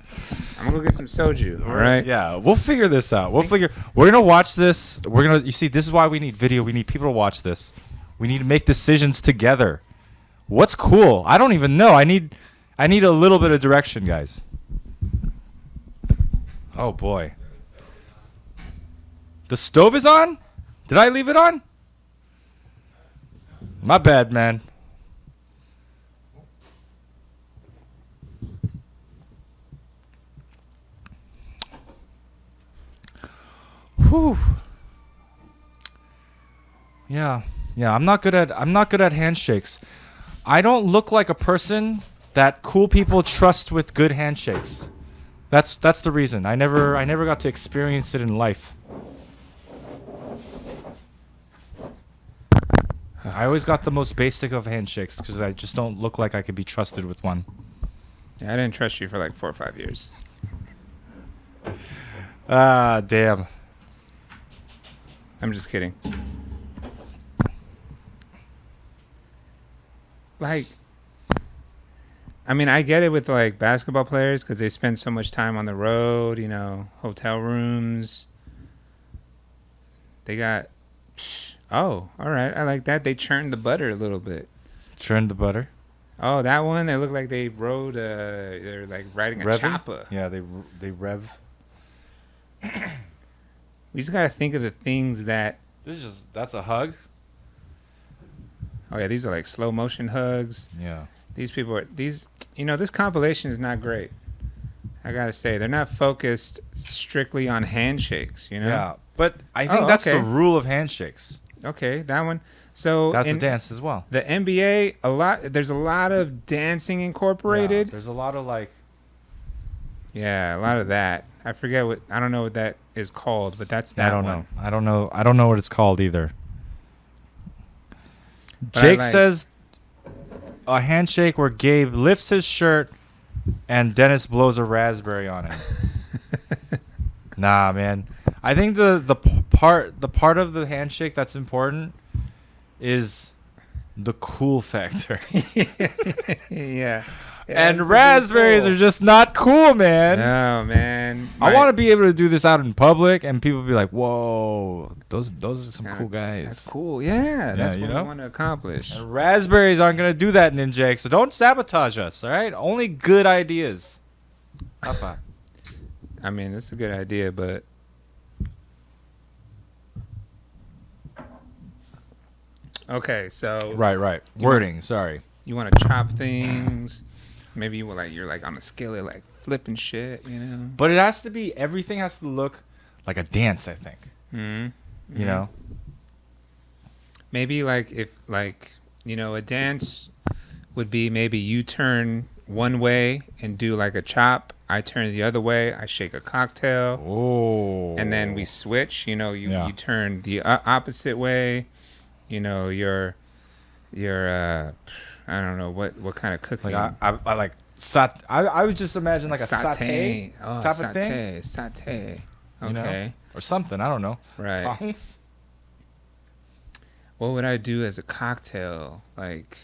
I'm gonna go get some soju. All right. Yeah, we'll figure this out. We're gonna watch this. You see, this is why we need video. We need people to watch this. We need to make decisions together. What's cool? I don't even know. I need a little bit of direction, guys. Oh boy. The stove is on? Did I leave it on? My bad, man. Whew. Yeah. I'm not good at handshakes. I don't look like a person that cool people trust with good handshakes. That's the reason. I never got to experience it in life. I always got the most basic of handshakes because I just don't look like I could be trusted with one. Yeah, I didn't trust you for like 4 or 5 years. Ah, damn. I'm just kidding. Like, I mean, I get it with like basketball players because they spend so much time on the road, hotel rooms. They got, oh, all right. I like that. They churned the butter a little bit. Churn the butter. Oh, that one, they look like they rode, they're like riding a Revving? chopper. Yeah, they rev. We just got to think of the things that, That's a hug. oh yeah, these are like slow motion hugs. Yeah. These people are this compilation is not great. I gotta say, they're not focused strictly on handshakes. Yeah, but I think Oh, that's okay. the rule of handshakes. Okay, that one. So That's in the dance as well. the NBA, there's a lot of dancing Yeah, incorporated. there's a lot of like. Yeah, a lot of that. I don't know what that is called, but that's that I don't one. know. I don't know what it's called either. But I Jake like- says a handshake where Gabe lifts his shirt and Dennis blows a raspberry on him. Nah, man. I think the part of the handshake that's important is the cool factor. Yeah. and it's raspberries cool. are just not cool, man. No, man. I want to be able to do this out in public, and people be like, "Whoa, those are some Yeah, cool guys." That's cool. Yeah, that's you what know? we want to accomplish. And raspberries aren't gonna do that, Ninja. So don't sabotage us, all right? Only good ideas. Papa. I mean, it's a good idea, but okay. So Right. Wording. Sorry. you want to chop things. Maybe you're like on a skillet, like flipping shit. You know. But it has to be. Everything has to look like a dance. I think. Mm-hmm. You know. Maybe like if a dance would be maybe you turn one way and do like a chop. I turn the other way. I shake a cocktail. Oh. And then we switch. You Yeah. you turn the opposite way. You're I don't know what kind of cooking. Like I like I would just imagine like a saute Oh, type saute, of thing, saute. you know? Okay, or something. I don't know. right. Tongs? What would I do as a cocktail? Like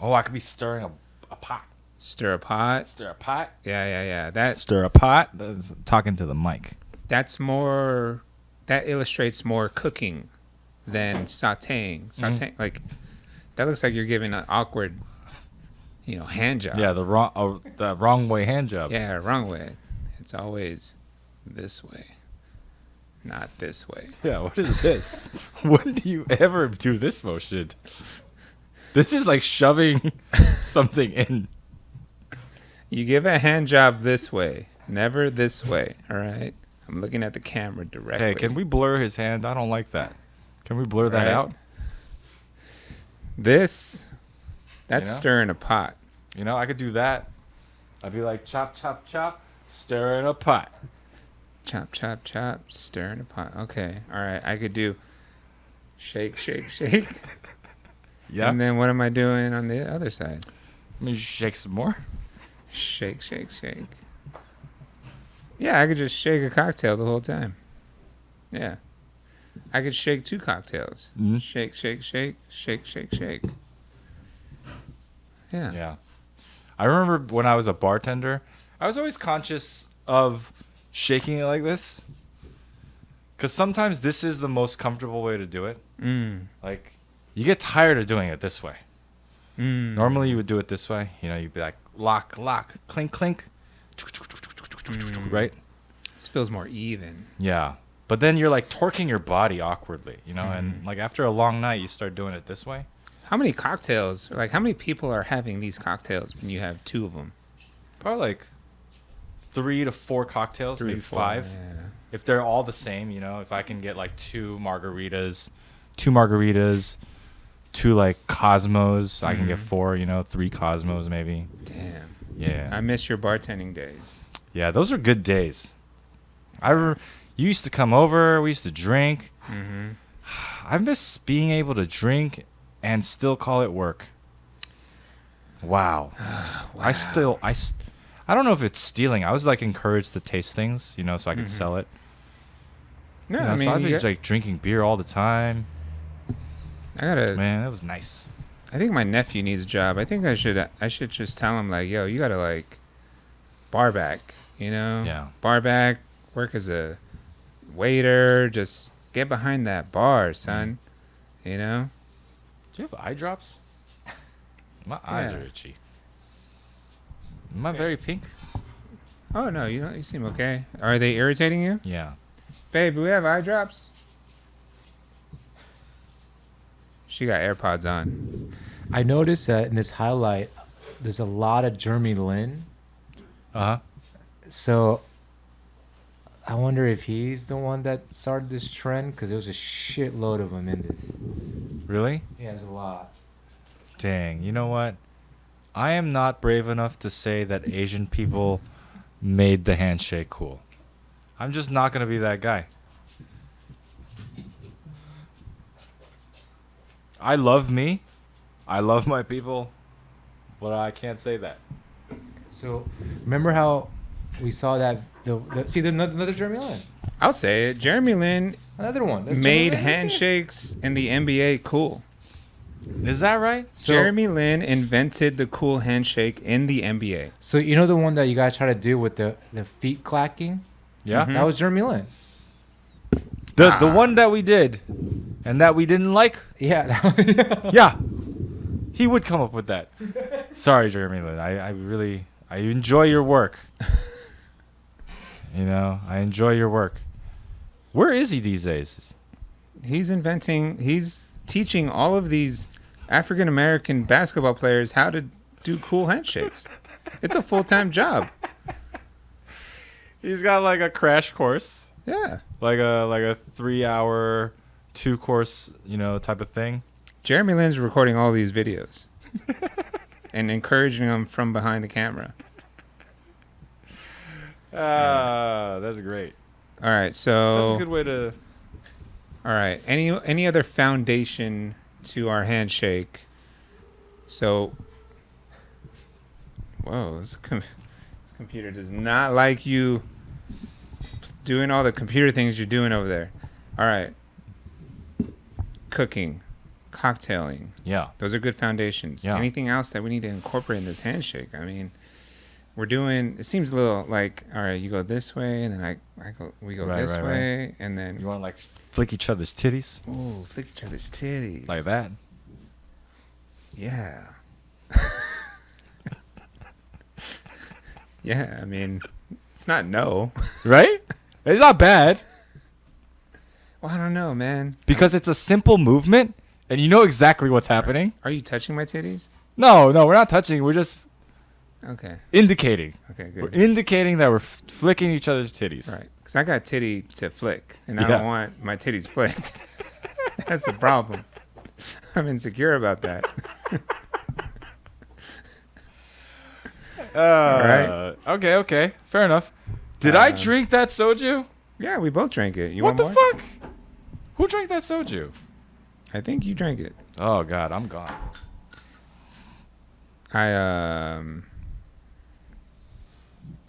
Oh, I could be stirring a pot. stir a pot? Stir a pot. Yeah. That Stir a pot. Talking to the mic. that's more. That illustrates more cooking than sautéing. Sautéing like that looks like you're giving an awkward, hand job. Yeah, the wrong way hand job. Yeah, wrong way. It's always this way, not this way. Yeah, what is this? When do you ever do this motion? This is like shoving something in. You give a hand job this way, never this way. All right. I'm looking at the camera directly. Hey, can we blur his hand? I don't like that. Can we blur that Right. out? That's You know? stirring a pot. I could do that. I'd be like chop, chop, chop, stir in a pot. Chop, chop, chop, stirring a pot. Okay. All right. I could do shake, shake, shake. Yeah. And then what am I doing on the other side? Let me shake some more. Shake, shake, shake. Yeah, I could just shake a cocktail the whole time. Yeah. I could shake 2 cocktails. Mhm. Shake, shake, shake, shake, shake, shake. Yeah. Yeah. I remember when I was a bartender, I was always conscious of shaking it like this. Because sometimes this is the most comfortable way to do it. Mm. Like, you get tired of doing it this way. Mm. Normally, you would do it this way. You'd be like, lock, lock, clink, clink. Right? This feels more even. Yeah. But then you're like torquing your body awkwardly, and like after a long night, you start doing it this way. How many cocktails, how many people are having these cocktails when you have 2 of them? Probably like 3 to 4 cocktails, maybe 5. Yeah. If they're all the same, if I can get like 2 margaritas, 2 like Cosmos, I can get 4, 3 Cosmos maybe. Damn. Yeah. I miss your bartending days. Yeah, those are good days. You used to come over, we used to drink. Mm-hmm. I miss being able to drink and still call it work. Wow. I don't know if it's stealing. I was like encouraged to taste things, so I could sell it. No, So I mean, I'd be like drinking beer all the time. Man, that was nice. I think my nephew needs a job. I think I should just tell him like, yo, you gotta like bar back, Yeah. bar back, work as a waiter, just get behind that bar, son. Do you have eye drops? My eyes Yeah. are itchy. Am I very pink? Oh no, you seem okay. Are they irritating you? Yeah. Babe, do we have eye drops? She got AirPods on. I noticed that in this highlight, there's a lot of Jeremy Lin. Uh-huh. So I wonder if he's the one that started this trend, because there was a shitload of them in this. Really? Yeah, there's a lot. Dang. You know what? I am not brave enough to say that Asian people made the handshake cool. I'm just not going to be that guy. I love me. I love my people. But I can't say that. So remember how we saw that see there's another Jeremy Lin, I'll say it. Jeremy Lin another one. That's made Jeremy Lin. handshakes in the NBA cool. Is that right? So, Jeremy Lin invented the cool handshake in the NBA. So you know the one that you guys try to do with the feet clacking? Yeah. Mhm. That was Jeremy Lin. The one that we did, and that we didn't like. Yeah. Yeah. He would come up with that. Sorry, Jeremy Lin. I enjoy your work. You know, I enjoy your work. Where is he these days? He's teaching all of these African American basketball players how to do cool handshakes. It's a full-time job. He's got like a crash course, Yeah. like a 3-hour, 2-course, type of thing. Jeremy Lin's recording all these videos and encouraging them from behind the camera. That's great. All right, so That's a good way to. all right. Any other foundation to our handshake? So, whoa, this computer does not like you doing all the computer things you're doing over there. All right. Cooking, cocktailing. Yeah. Those are good foundations. Yeah. Anything else that we need to incorporate in this handshake? I mean, we're doing. It seems a little like, all right, you go this way, and then we go Right, this right, way, and then You want to like flick each other's titties ooh, flick each other's titties like that? Yeah. Yeah. I mean, it's not no. Right? It's not bad Well, I don't know, man. because it's a simple movement, and you know exactly what's happening. Are you touching my titties? No, we're not touching. We're just Okay. indicating. Okay. We're Good. indicating that we're flicking each other's titties. Right. Because I got titty to flick, and I Yeah. don't want my titties flicked. That's the problem. I'm insecure about that. Right. Okay. Fair enough. Did I drink that soju? Yeah, we both drank it. You What want the more? fuck? Who drank that soju? I think you drank it. Oh God, I'm gone. I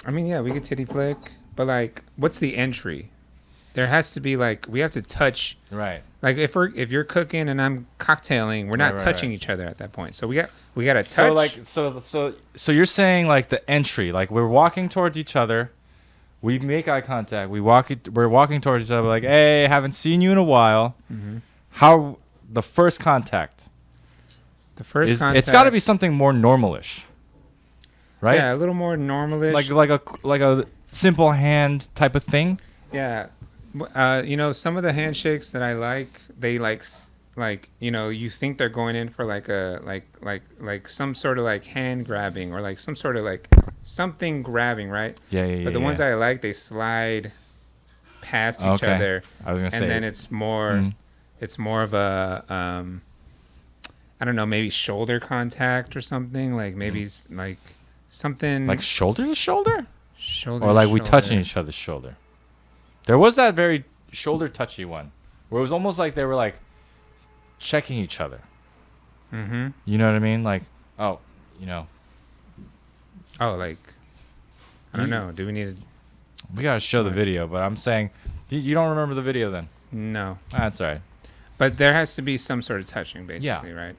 mean, yeah, we could titty flick, but like, what's the entry? There has to be like, we have to touch. Right. Like if you're cooking and I'm cocktailing, we're not Right, touching right. each other at that point. So we got to touch. So like so you're saying like the entry, like we're walking towards each other, we make eye contact, we're walking towards each other, like, hey, haven't seen you in a while. Mm-hmm. How the first contact? The first Is, contact. it's got to be something more normalish, right? Yeah, a little more normalish. Like a simple hand type of thing. Yeah. Some of the handshakes that I like, they like you think they're going in for like a like some sort of like hand grabbing or like some sort of like something grabbing, right? Yeah. But the ones that I like, they slide past each Okay. other, I was gonna say. and then it's more of a I don't know, maybe shoulder contact or something, like maybe like something like shoulder to shoulder, shoulder or to like we shoulder. touching each other's shoulder. There was that very shoulder touchy one where it was almost like they were like checking each other. Mm-hmm. You know what I mean? Like, Oh, like I don't know. Do we need we gotta show the video, but I'm saying you don't remember the video then. no? That's all right. But there has to be some sort of touching, basically, right?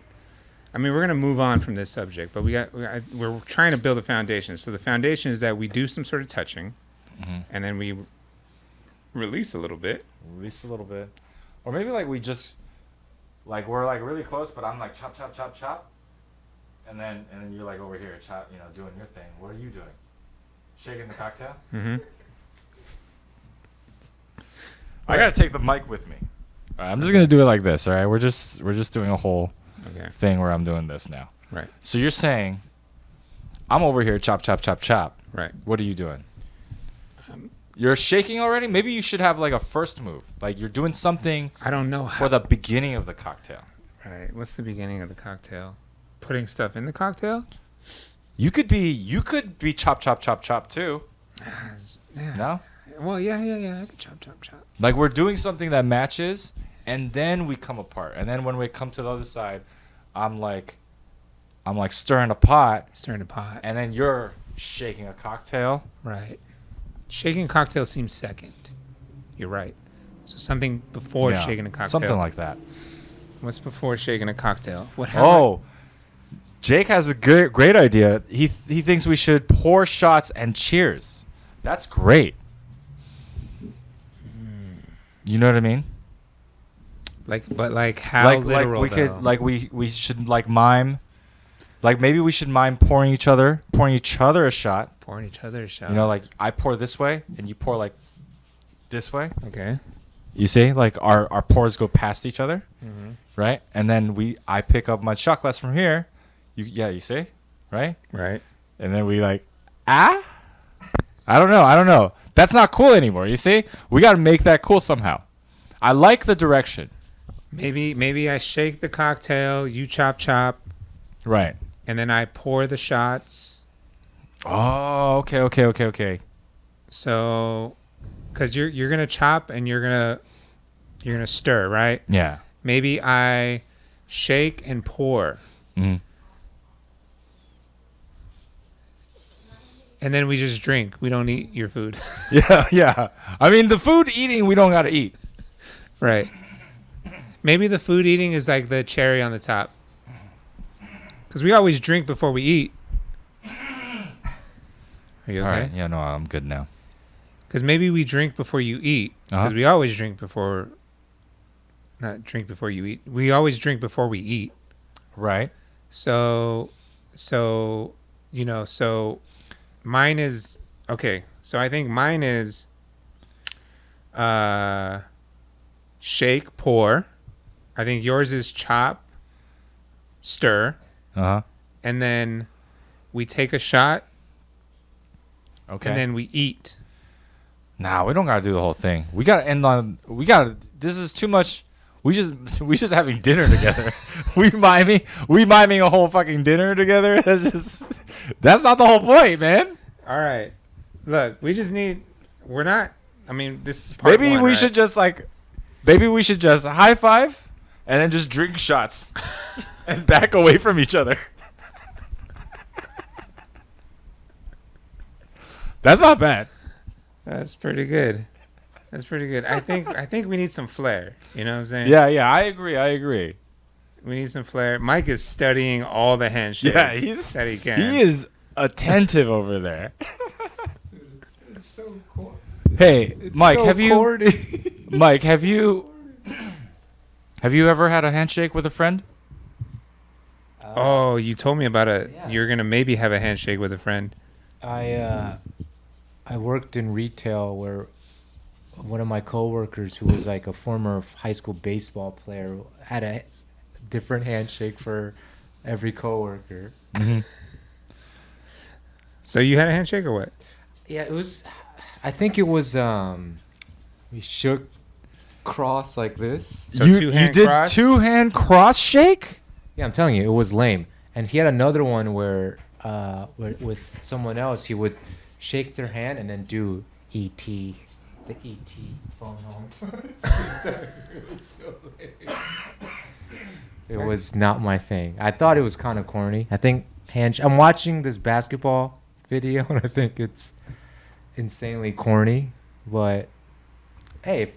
I mean, we're gonna move on from this subject, but we're trying to build a foundation. So the foundation is that we do some sort of touching, and then we release a little bit. Release a little bit, or maybe like we just like we're like really close, but I'm like chop, and then you're like over here chop, doing your thing. What are you doing? Shaking the cocktail. Mm-hmm. I gotta take the mic with me. All right, I'm just gonna do it like this. All right, we're just doing a whole Okay. thing where I'm doing this now. Right. So you're saying I'm over here chop. Right. What are you doing? You're shaking already? Maybe you should have like a first move. Like you're doing something I don't know for the beginning of the cocktail. Right. What's the beginning of the cocktail? Putting stuff in the cocktail? You could be chop too. Yeah. No? Well, yeah. I could chop. Like we're doing something that matches and then we come apart. And then when we come to the other side, I'm like stirring a pot Stirring a pot. and then you're shaking a cocktail. Right. Shaking a cocktail seems second. You're right. So something before Yeah, shaking a cocktail. something like that. What's before shaking a cocktail? What happened? Oh, Jake has a great idea. He thinks we should pour shots and cheers. That's great. You know what I mean? Like how literal we though? could we should like mime. Like maybe we should mime pouring each other a shot. pouring each other a shot. You know, like I pour this way and you pour like this way. Okay. You see, like our pours go past each other, Mm-hmm. right? And then I pick up my shot glass from here. You see, right? Right. And then we like, I don't know. That's not cool anymore. You see, we got to make that cool somehow. I like the direction. Maybe I shake the cocktail, you chop, Right. and then I pour the shots. Oh, okay. So, because you're gonna chop and you're gonna stir, right? Yeah. Maybe I shake and pour, Mm-hmm. and then we just drink. We don't eat your food. Yeah. I mean, the food eating we don't got to eat. Right. Maybe the food eating is like the cherry on the top. Because we always drink before we eat. Are you okay? All right. Yeah, no, I'm good now. Because maybe we drink before you eat. Because we always drink before. Not drink before you eat. We always drink before we eat. Right. So mine is okay. So I think mine is shake, pour. I think yours is chop, stir, Uh-huh. and then we take a shot, Okay. and then we eat. Nah, we don't got to do the whole thing. We got to end on this is too much. We just having dinner together. we miming a whole fucking dinner together. That's not the whole point, man. All right. Look, we just need. We're not. I mean, this is part Maybe one, we right? should just high five and then just drink shots and back away from each other. That's not bad. That's pretty good. I think we need some flair. You know what I'm saying? Yeah, I agree. We need some flair. Mike is studying all the handshakes Yeah, that he can. he is attentive over there. Dude, it's so cool. Hey, It's Mike, so have you corny. Mike, have you ever had a handshake with a friend? Oh, you told me about it. Yeah. You're gonna maybe have a handshake with a friend. I worked in retail where one of my coworkers, who was like a former high school baseball player, had a different handshake for every coworker. So you had a handshake or what? Yeah, it was. I think it was. We shook cross like this. So you two-hand did cross? 2-hand cross shake? Yeah, I'm telling you, it was lame. And he had another one where with someone else, he would shake their hand and then do ET, the ET phone home. It was not my thing. I thought it was kind of corny. I think I'm watching this basketball video and I think it's insanely corny. But hey, if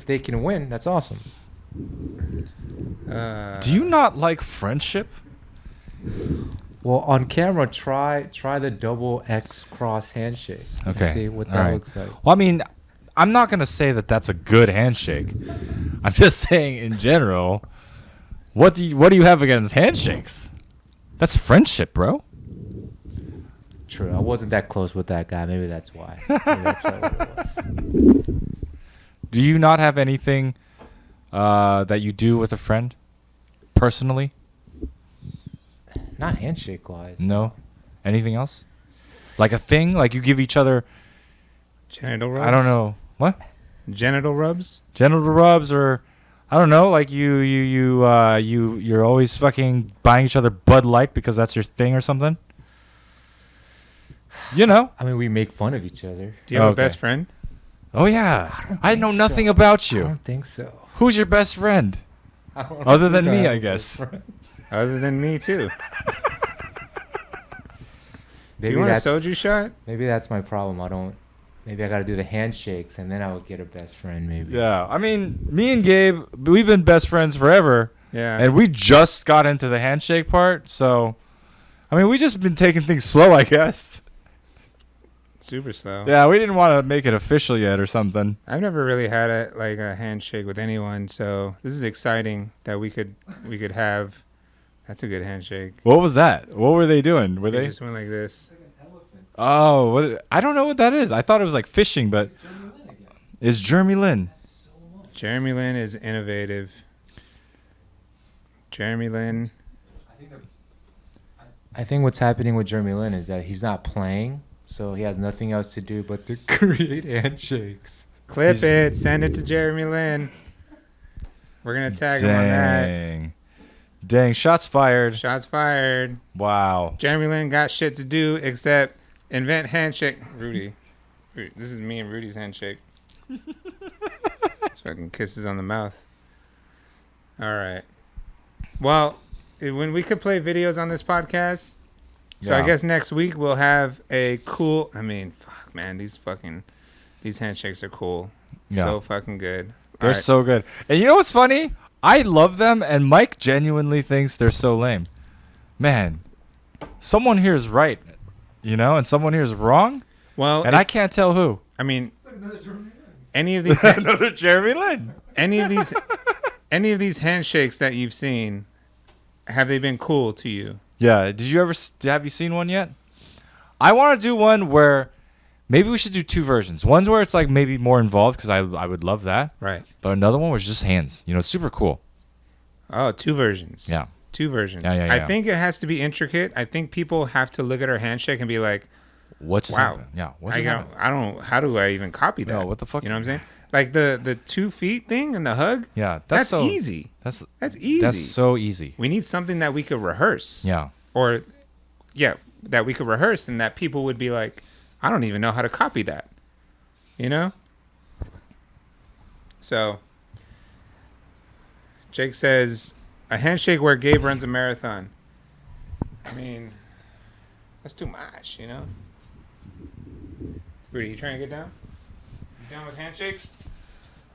they can win, that's awesome. Do you not like friendship? Well, on camera, try the double X cross handshake. and Okay. See what All that right. looks like. Well, I mean, I'm not going to say that that's a good handshake. I'm just saying in general, what do you have against handshakes? That's friendship, bro. True. I wasn't that close with that guy. Maybe that's why. Maybe that's what it was. Do you not have anything that you do with a friend personally? Not handshake wise. No? Anything else? Like a thing? Like you give each other, Genital rubs? I don't know. What? Genital rubs? Genital rubs, or I don't know, like you're always fucking buying each other Bud Light because that's your thing or something. You know. I mean, we make fun of each other. Do you have Okay. a best friend? Oh yeah. I know think nothing so. about I you. don't think so. Who's your best friend? I don't Other think than me, have I a guess. best friend. Other than me too. Do Maybe you want a that's soju shot? maybe that's my problem. I don't maybe I got to do the handshakes, and then I would get a best friend. Maybe. Yeah, I mean, me and Gabe, we've been best friends forever, Yeah. and we just got into the handshake part. So, I mean, we just been taking things slow, I guess. Super slow. Yeah, we didn't want to make it official yet or something. I've never really had a handshake with anyone, so this is exciting that we could have. That's a good handshake. What was that? What were they doing? Were they? just went like this? Oh, what? I don't know what that is. I thought it was like fishing, but it's Jeremy Lin. Jeremy Lin is innovative. Jeremy Lin. I think what's happening with Jeremy Lin is that he's not playing, so he has nothing else to do but to create handshakes. Clip it. Send it to Jeremy Lin. We're gonna tag him on that. Dang, shots fired. Shots fired. Wow. Jeremy Lin got shit to do except invent handshake. Rudy, this is me and Rudy's handshake. It's fucking kisses on the mouth. All right. Well, when we could play videos on this podcast, so I Yeah. guess next week we'll have a cool. I mean, fuck, man, these handshakes are cool. Yeah. So fucking good. They're All right. so good. And you know what's funny? I love them, and Mike genuinely thinks they're so lame. Man, someone here is right, and someone here is wrong, Well, and I can't tell who. I mean, any of these Another Jeremy Lin. any of these handshakes that you've seen, have they been cool to you? Yeah. Have you seen one yet? I want to do one where maybe we should do two versions. One's where it's like maybe more involved because I would love that. Right. But another one was just hands. Super cool. Oh, two versions. Yeah. Two versions. Yeah. I think it has to be intricate. I think people have to look at our handshake and be like, What's just wow. happened? Yeah. What's I just happened? don't, how do I even copy that? No, what the fuck? You know what I'm saying? Like the 2 feet thing and the hug. Yeah. That's so easy. That's easy. That's so easy. We need something that we could rehearse. Yeah. Or, that we could rehearse and that people would be like, I don't even know how to copy that. So, Jake says, a handshake where Gabe runs a marathon. I mean, that's too much, Rudy, you trying to get down? You down with handshakes?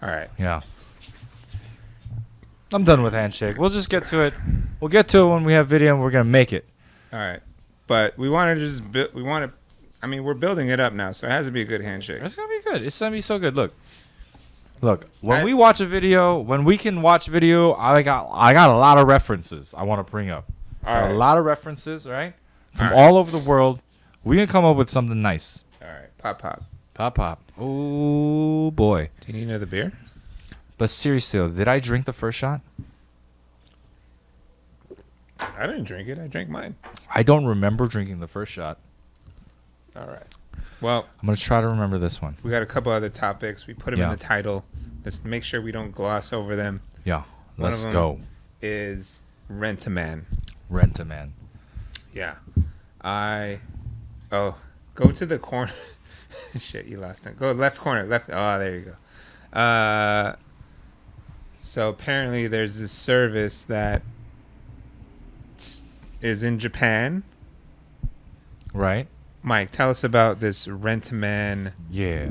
All right. Yeah. I'm done with handshake. We'll just get to it. We'll get to it when we have video and we're going to make it. All right. But we want to just we're building it up now, so it has to be a good handshake. It's going to be good. It's going to be so good. Look, when we watch a video, when we can watch video, I got a lot of references I want to bring up. All right. A lot of references, right? From All right. all over the world. We can come up with something nice. All right. Pop. Pop. Oh, boy. Do you need another beer? But seriously, though, did I drink the first shot? I didn't drink it. I drank mine. I don't remember drinking the first shot. All right. Well, I'm going to try to remember this one. we got a couple other topics. We put them Yeah. in the title. Let's make sure we don't gloss over them. Yeah. One Let's of go. Is Rent-A-Man. Rent-A-Man. Yeah. Go to the corner. Shit, you lost it. Go left corner. Left. Oh, there you go. So apparently there's this service that is in Japan. Right? Mike, tell us about this Rent-A-Man Yeah.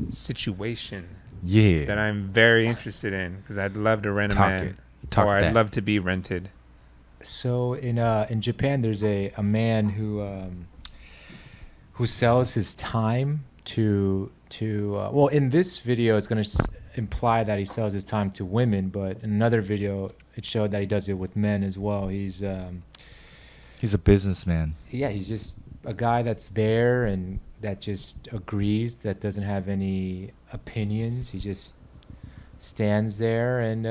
situation Yeah. that I'm very interested in because I'd love to rent a man. Talk Or I'd that. love to be rented. So in Japan, there's a man who sells his time to well, in this video it's going to imply that he sells his time to women, but in another video it showed that he does it with men as well. He's a businessman. he's just a guy that's there and that just agrees, that doesn't have any opinions. He just stands there and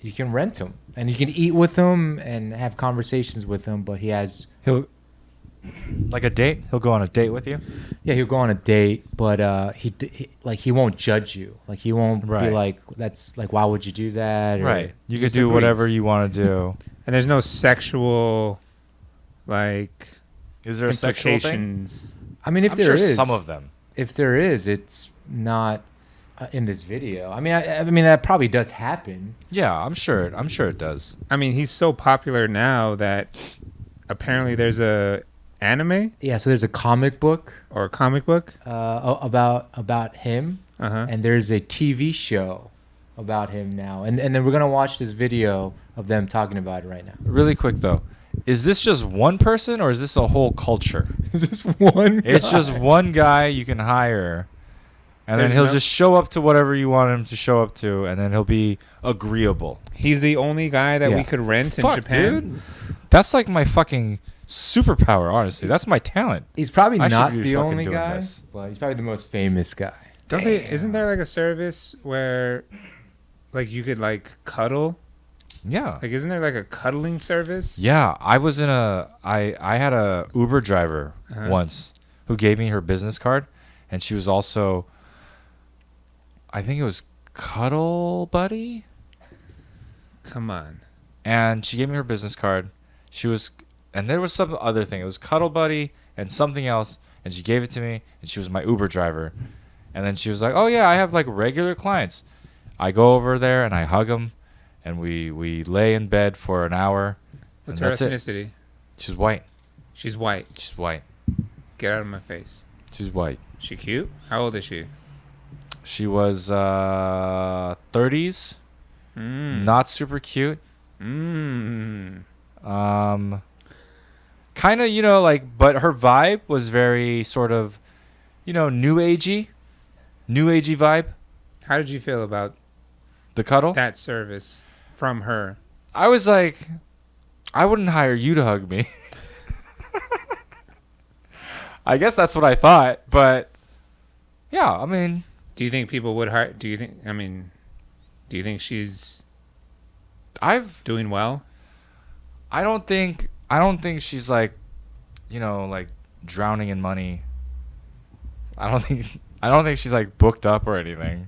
you can rent him and you can eat with him and have conversations with him, but He'll like a date. He'll go on a date with you. yeah, he'll go on a date, but he won't judge you. Like he won't Right. be like, that's like, why would you do that? Or Right. You he could just do agrees. whatever you want to do. And there's no sexual, Is there a sexual thing? implications. I mean, if I'm there sure is some of them. if there is, it's not in this video. I mean, I mean that probably does happen. Yeah, I'm sure it does. I mean, he's so popular now that apparently there's a Anime Yeah, so there's a comic book or comic book? about him, Uh-huh. and there's a TV show about him now, and then we're gonna watch this video of them talking about it right now. Really quick though, is this just one person or is this a whole culture? Just one. It's just one guy you can hire, and then There's he'll no- just show up to whatever you want him to show up to, and then he'll be agreeable. He's the only guy that we Yeah. could rent in Fuck, Japan. dude. That's like my fucking superpower, honestly. That's my talent. He's probably I should not be the fucking only doing guy, this. but he's probably the most famous guy. Don't they? Isn't there like a service where, like, you could like cuddle? Yeah. Like, isn't there like a cuddling service? Yeah, I was in I had a Uber driver Uh-huh. once who gave me her business card, and she was also, I think it was Cuddle Buddy, Come on. and she gave me her business card. She was, and there was some other thing. It was Cuddle Buddy and something else, and she gave it to me, and she was my Uber driver, and then she was like, "Oh yeah, I have like regular clients." I go over there and I hug them, and we lay in bed for an hour. What's and her that's it. ethnicity? She's white. She's white. She's white. Get out of my face. She's white. She cute? How old is she? She was 30s, not super cute. Mm. Kind of, like, but her vibe was very sort of, new agey vibe. How did you feel about The cuddle. that service from her? I was like, I wouldn't hire you to hug me. I guess that's what I thought, but yeah, I mean, Do you think people would hire? Do you think she's doing well? I don't think she's like, like drowning in money. I don't think she's like booked up or anything.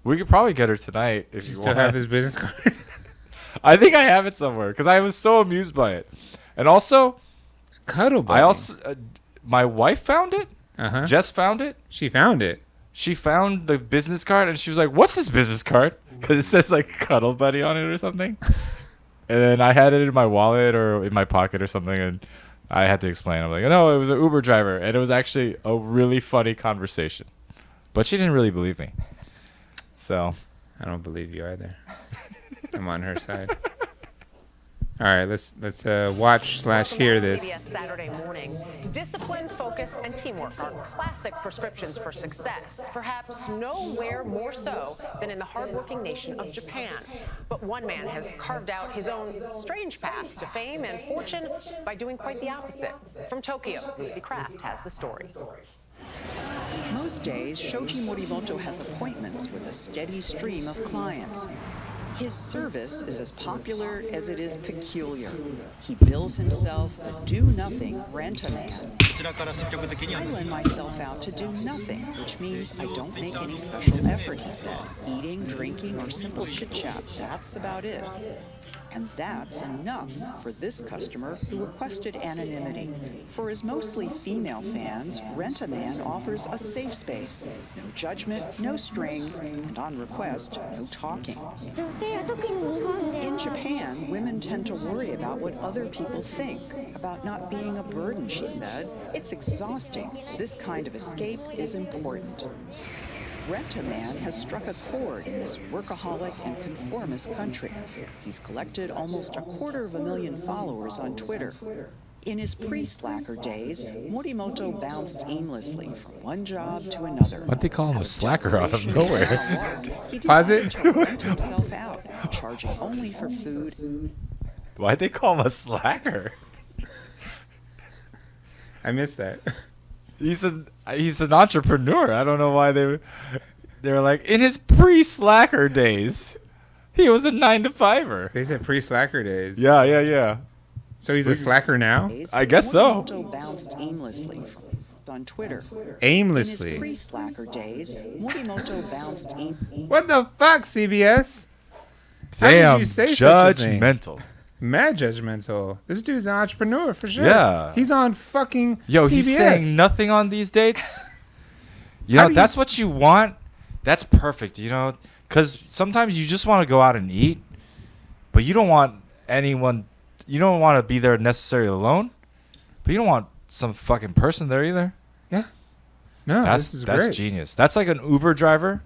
We could probably get her tonight if You you still want. have this business card? I think I have it somewhere because I was so amused by it, and also Cuddle buddy. I also my wife found it. Uh-huh. Jess found it. She found it. She found the business card and she was like, "What's this business card?" Because it says like Cuddle Buddy on it or something. And then I had it in my wallet or in my pocket or something, and I had to explain. I'm like, "No, it was an Uber driver," and it was actually a really funny conversation. But she didn't really believe me. So I don't believe you either. I'm on her side. All right, let's watch/hear this. CBS Saturday Morning. Discipline, focus, and teamwork are classic prescriptions for success. Perhaps nowhere more so than in the hardworking nation of Japan. But one man has carved out his own strange path to fame and fortune by doing quite the opposite. From Tokyo, Lucy Kraft has the story. Most days, Shoji Morimoto has appointments with a steady stream of clients. His service is as popular as it is peculiar. He bills himself the do-nothing rent-a-man. I lend myself out to do nothing, which means I don't make any special effort, he said. Eating, drinking, or simple chit-chat, that's about it. And that's enough for this customer who requested anonymity. For his mostly female fans, Rent-A-Man offers a safe space. No judgment, no strings, and on request, no talking. In Japan, women tend to worry about what other people think, about not being a burden, she said. It's exhausting. This kind of escape is important. Rent-A-Man has struck a chord in this workaholic and conformist country. He's collected almost 250,000 followers on Twitter. In his pre-slacker days, Morimoto bounced aimlessly from one job to another. why'd they call him Out a of slacker out of desperation nowhere? and how long, he Pause decided it. to rent himself out, charging only for food. Why'd they call him a slacker? I missed that. He's an entrepreneur. I don't know why they're like in his pre-slacker days. He was a 9-to-5er. They said pre-slacker days. Yeah. So he's a slacker now? I guess so. Morimoto bounced aimlessly on Twitter. In his Aimlessly. pre-slacker days, Morimoto bounced What the fuck, CBS? How Damn, did you say such a thing? judgmental. Mad judgmental. This dude's an entrepreneur for sure. Yeah. He's on fucking Yo, CBS. he's saying nothing on these dates. You How know, do you- that's what you want. That's perfect, because sometimes you just want to go out and eat, but you don't want anyone. You don't want to be there necessarily alone, but you don't want some fucking person there either. No, That's this is that's great. genius. That's like an Uber driver,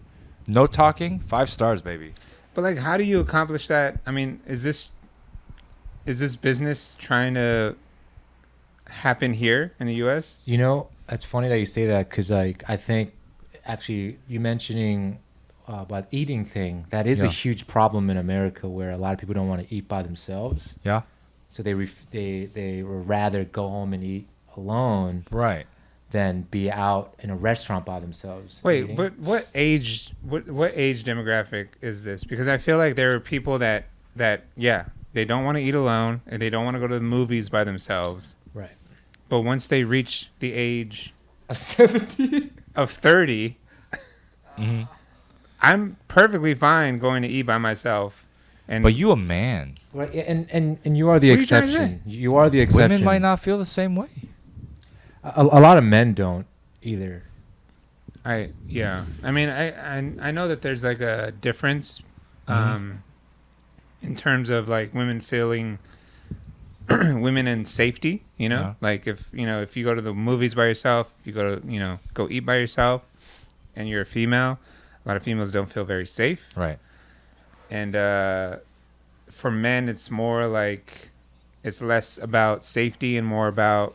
no talking, 5 stars, baby. But like, how do you accomplish that? I mean, is this business trying to happen here in the U.S.? You know, it's funny that you say that because, like, I think actually you mentioning about eating thing, that is a Yeah. huge problem in America where a lot of people don't want to eat by themselves. Yeah. So they would rather go home and eat alone Right. than be out in a restaurant by themselves. Wait, eating. but what age demographic is this? Because I feel like there are people that they don't want to eat alone and they don't want to go to the movies by themselves. Right. But once they reach the age Of 70? of 30, Mm-hmm. I'm perfectly fine going to eat by myself. And But you a man. Right, yeah, and you are the What are you trying to exception. You are the exception. Women might not feel the same way. A lot of men don't either. I mean, I know that there's like a difference in terms of like women feeling women in safety, you know? Yeah. Like if you go to the movies by yourself, if you go to, go eat by yourself and you're a female, a lot of females don't feel very safe. Right. And for men, it's more like it's less about safety and more about,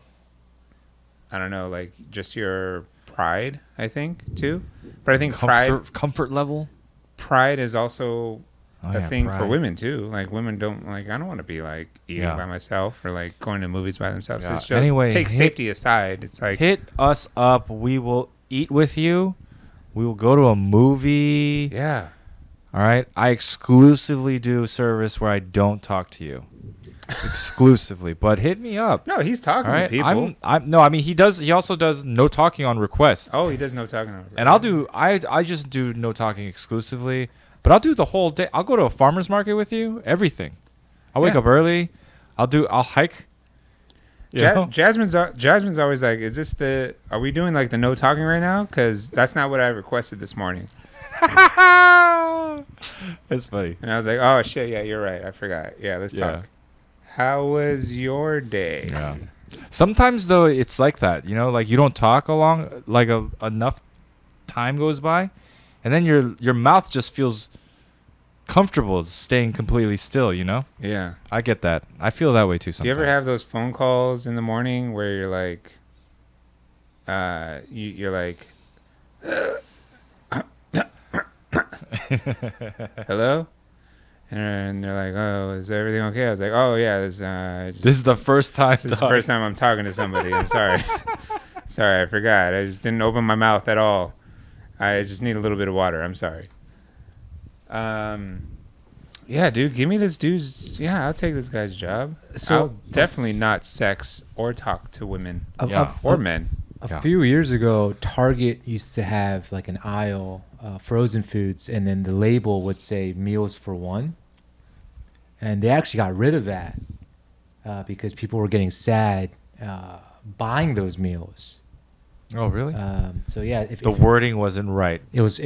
I don't know, like just your pride, I think, too. But I think Comfort level. pride is also Oh, a yeah, thing for pride. women, too. Like women don't like, I don't want to be like eating Yeah. by myself or like going to movies by themselves. Yeah. It's just, Anyway, take safety aside. It's like, Hit us up. We will eat with you. We will go to a movie. yeah. All right. I exclusively do service where I don't talk to you. Exclusively. But hit me up. No, he's talking All to right. people. I mean he also does no talking on request. Oh, he does no talking about it. And I just do no talking exclusively. But I'll do the whole day. I'll go to a farmer's market with you. Everything. I'll wake Yeah. up early. I'll hike. You know? Jasmine's always like, are we doing like the no talking right now? Because that's not what I requested this morning. That's funny. And I was like, oh shit, yeah, you're right. I forgot. Yeah, let's Yeah. talk. How was your day? Yeah. Sometimes though it's like that, like you don't talk enough time goes by, and then your mouth just feels comfortable staying completely still. Yeah. I get that. I feel that way too Do sometimes. you ever have those phone calls in the morning where you're like, you're like, hello? And they're like, oh, is everything okay? I was like, oh, yeah. This This is the first time. is the first time I'm talking to somebody. I'm sorry. Sorry, I forgot. I just didn't open my mouth at all. I just need a little bit of water. I'm sorry. Yeah, dude, give me this dude's. Yeah, I'll take this guy's job. So- I'll definitely not sex or talk to women Yeah. or men. A few years ago, Target used to have like an aisle, frozen foods, and then the label would say meals for one. And they actually got rid of that because people were getting sad buying those meals. Oh really? So yeah, if The wording wasn't right. it was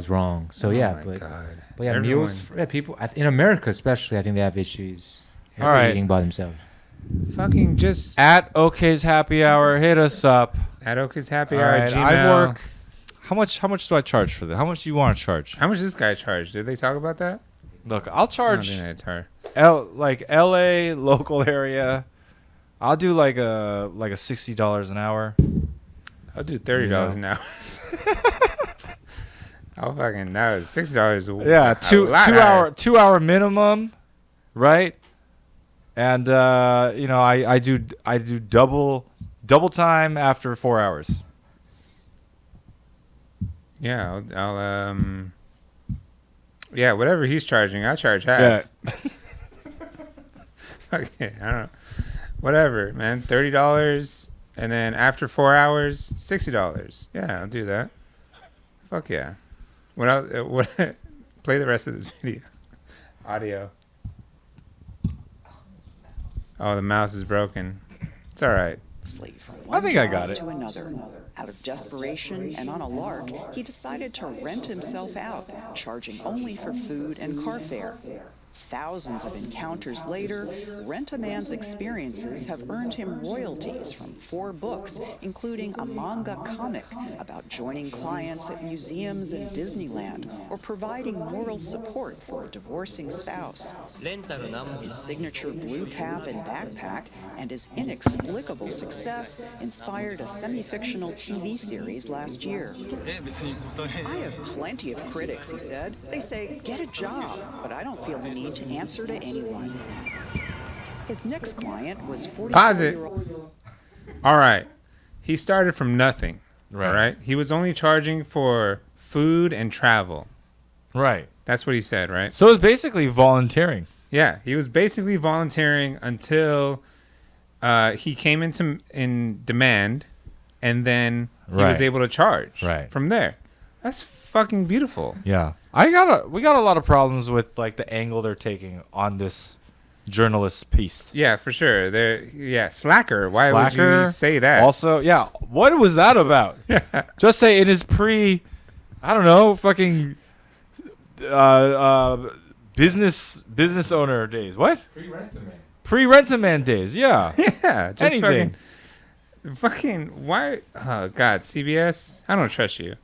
wrong. So yeah, Oh my God. but yeah, Everyone- meals for people in America especially, I think they have issues. All right. Eating by themselves. Fucking just At OK's Happy Hour, hit us up. at Oak's Happy All Hour right, Gmail. I work. How much do I charge for this? How much do you want to charge? How much does this guy charge? Did they talk about that? Look, I'll I don't charge think it's her. LA local area. I'll do like a $60 an hour. I'll do $30 an hour. I'll fucking no, $60. Yeah, two higher. 2 hour minimum, right? And I do double time after 4 hours. Yeah, I'll yeah, whatever he's charging, I charge half. Yeah. Okay, I don't know. Whatever, man. $30, and then after 4 hours, $60. Yeah, I'll do that. Fuck yeah. What else? What? Play the rest of this video. Audio. Oh, the mouse is broken. It's all right. Slave from I one think I job got it. to another. Out of desperation and on a lark, he decided to rent himself out, charging only for food and car fare. Thousands of encounters later, Rent-A-Man's experiences have earned him royalties from 4 books, including a manga comic about joining clients at museums and Disneyland or providing moral support for a divorcing spouse. His signature blue cap and backpack and his inexplicable success inspired a semi-fictional TV series last year. I have plenty of critics, he said. They say, get a job, but I don't feel the need to answer to anyone. His next client was 44-year-old. All right. He started from nothing. Right. All right. He was only charging for food and travel. Right. That's what he said, right? So it's basically volunteering. Yeah. He was basically volunteering until he came in demand, and then he was able to charge from there. That's fucking beautiful. Yeah. We got a lot of problems with like the angle they're taking on this journalist piece. Yeah, for sure. Slacker. Why would you say that? Also, yeah, what was that about? Just say in his fucking business owner days. What? Pre-Rent-A-Man days. Yeah. Yeah. Just anything. Fucking why? Oh God, CBS. I don't trust you.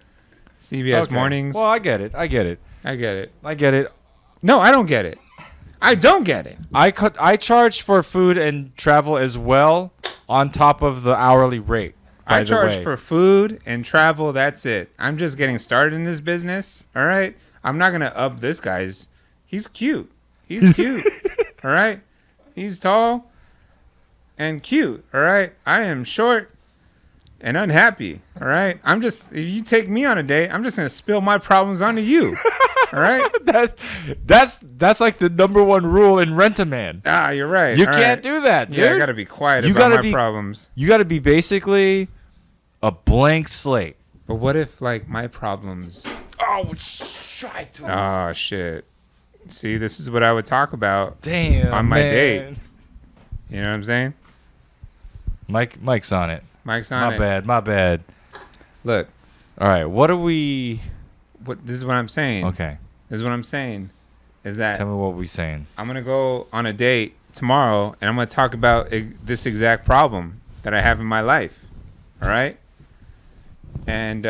CBS mornings. Well, I get it. No, I don't get it. I don't get it. I charge for food and travel as well on top of the hourly rate. I charge for food and travel. That's it. I'm just getting started in this business. All right. I'm not gonna up this guy's. He's cute. All right. He's tall and cute. All right. I am short and unhappy. All right. If you take me on a date, I'm just gonna spill my problems onto you. All right. That's like the number one rule in Rent-A-Man. Ah, you're right. You can't do that, dude. Yeah, I gotta be quiet about my problems. You gotta be basically a blank slate. But what if like my problems? Oh, shit. See, this is what I would talk about. Damn, on my man. date. You know what I'm saying? Mike's on it. My bad. Look. All right. What are we? This is what I'm saying. Okay. This is what I'm saying. Is that? Tell me what we're saying. I'm gonna go on a date tomorrow, and I'm gonna talk about this exact problem that I have in my life. All right. And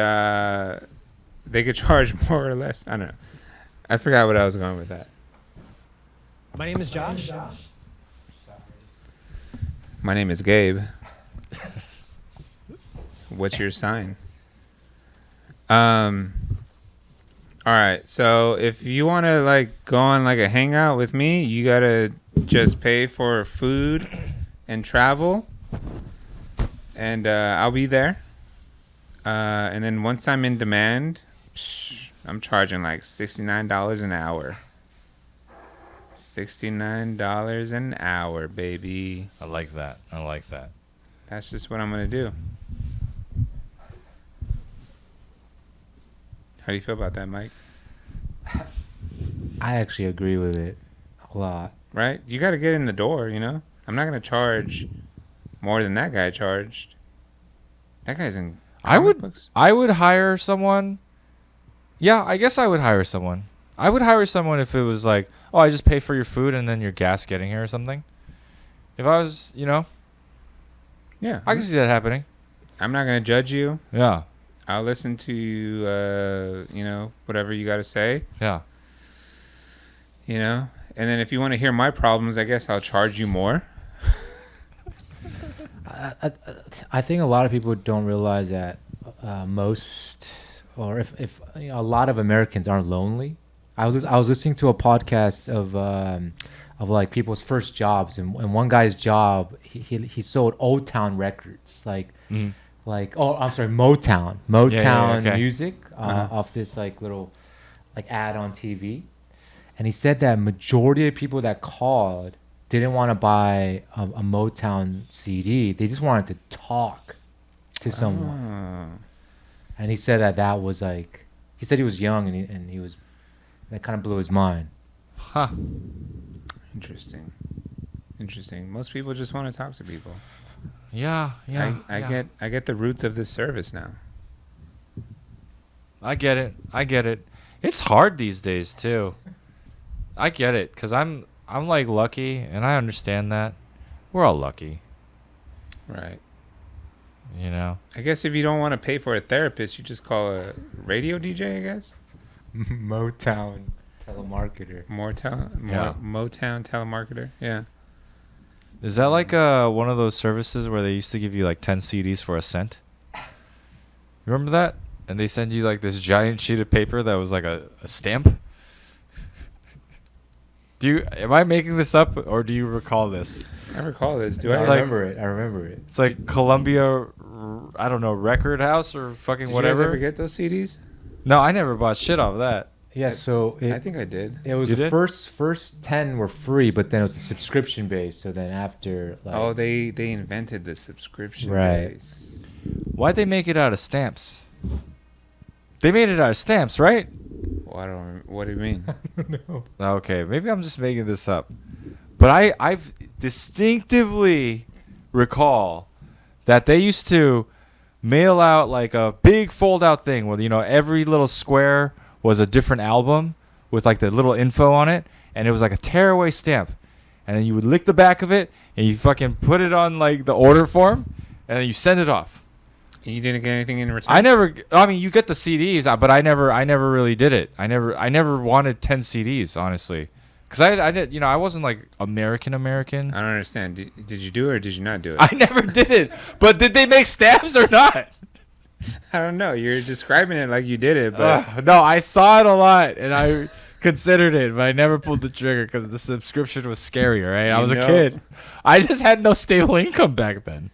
they could charge more or less. I don't know. I forgot what I was going with that. My name is Josh. My name is Gabe. What's your sign? All right. So if you want to like go on like a hangout with me, you got to just pay for food and travel. And I'll be there. And then once I'm in demand, I'm charging like $69 an hour. $69 an hour, baby. I like that. That's just what I'm going to do. How do you feel about that, Mike? I actually agree with it a lot. Right? You got to get in the door, you know? I'm not going to charge more than that guy charged. That guy's in comic books. I would hire someone. Yeah, I guess I would hire someone. I would hire someone if it was like, oh, I just pay for your food and then your gas getting here or something. If I was, yeah, I can see that happening. I'm not going to judge you. Yeah. I'll listen to, whatever you got to say. Yeah. And then if you want to hear my problems, I guess I'll charge you more. I think a lot of people don't realize that most, or if a lot of Americans aren't lonely. I was listening to a podcast of like people's first jobs, and one guy's job, he sold Old Town records, Motown music off this like little like ad on TV, and he said that majority of people that called didn't want to buy a Motown CD. They just wanted to talk to someone. And he said that was like, he said he was young and he was, that kind of blew his mind. Huh. Interesting. Most people just want to talk to people. Yeah. I get the roots of this service now. I get it. It's hard these days too. I get it, cause I'm like lucky, and I understand that. We're all lucky, Right. you know. I guess if you don't want to pay for a therapist, you just call a radio DJ, I guess. Motown telemarketer. Motown telemarketer. Yeah. Is that like one of those services where they used to give you like 10 CDs for a cent? You remember that? And they send you like this giant sheet of paper that was like a stamp? Am I making this up, or do you recall this? I recall this. I remember it. It's like Columbia, I don't know, Record House or fucking Did whatever. you guys ever get those CDs? No, I never bought shit off that. Yeah, so I think I did. It was You the did? first 10 were free, but then it was a subscription base. So then after, like, Oh, they invented the subscription Right. base. Why'd they make it out of stamps? They made it out of stamps, right? Well, I don't. What do you mean? Okay, maybe I'm just making this up. But I've distinctively recall that they used to mail out like a big fold-out thing where, you know, every little square was a different album with like the little info on it, and it was like a tearaway stamp. And then you would lick the back of it, and you fucking put it on like the order form, and then you send it off. You didn't get anything in return? I mean, you get the CDs, but I never really did it. I never wanted 10 CDs, honestly. Because I did, you know, I wasn't like American. I don't understand. Did you do it or did you not do it? I never did it. But did they make stamps or not? I don't know. You're describing it like you did it, but No, I saw it a lot and I considered it, but I never pulled the trigger because the subscription was scary, right? I was a kid. I just had no stable income back then.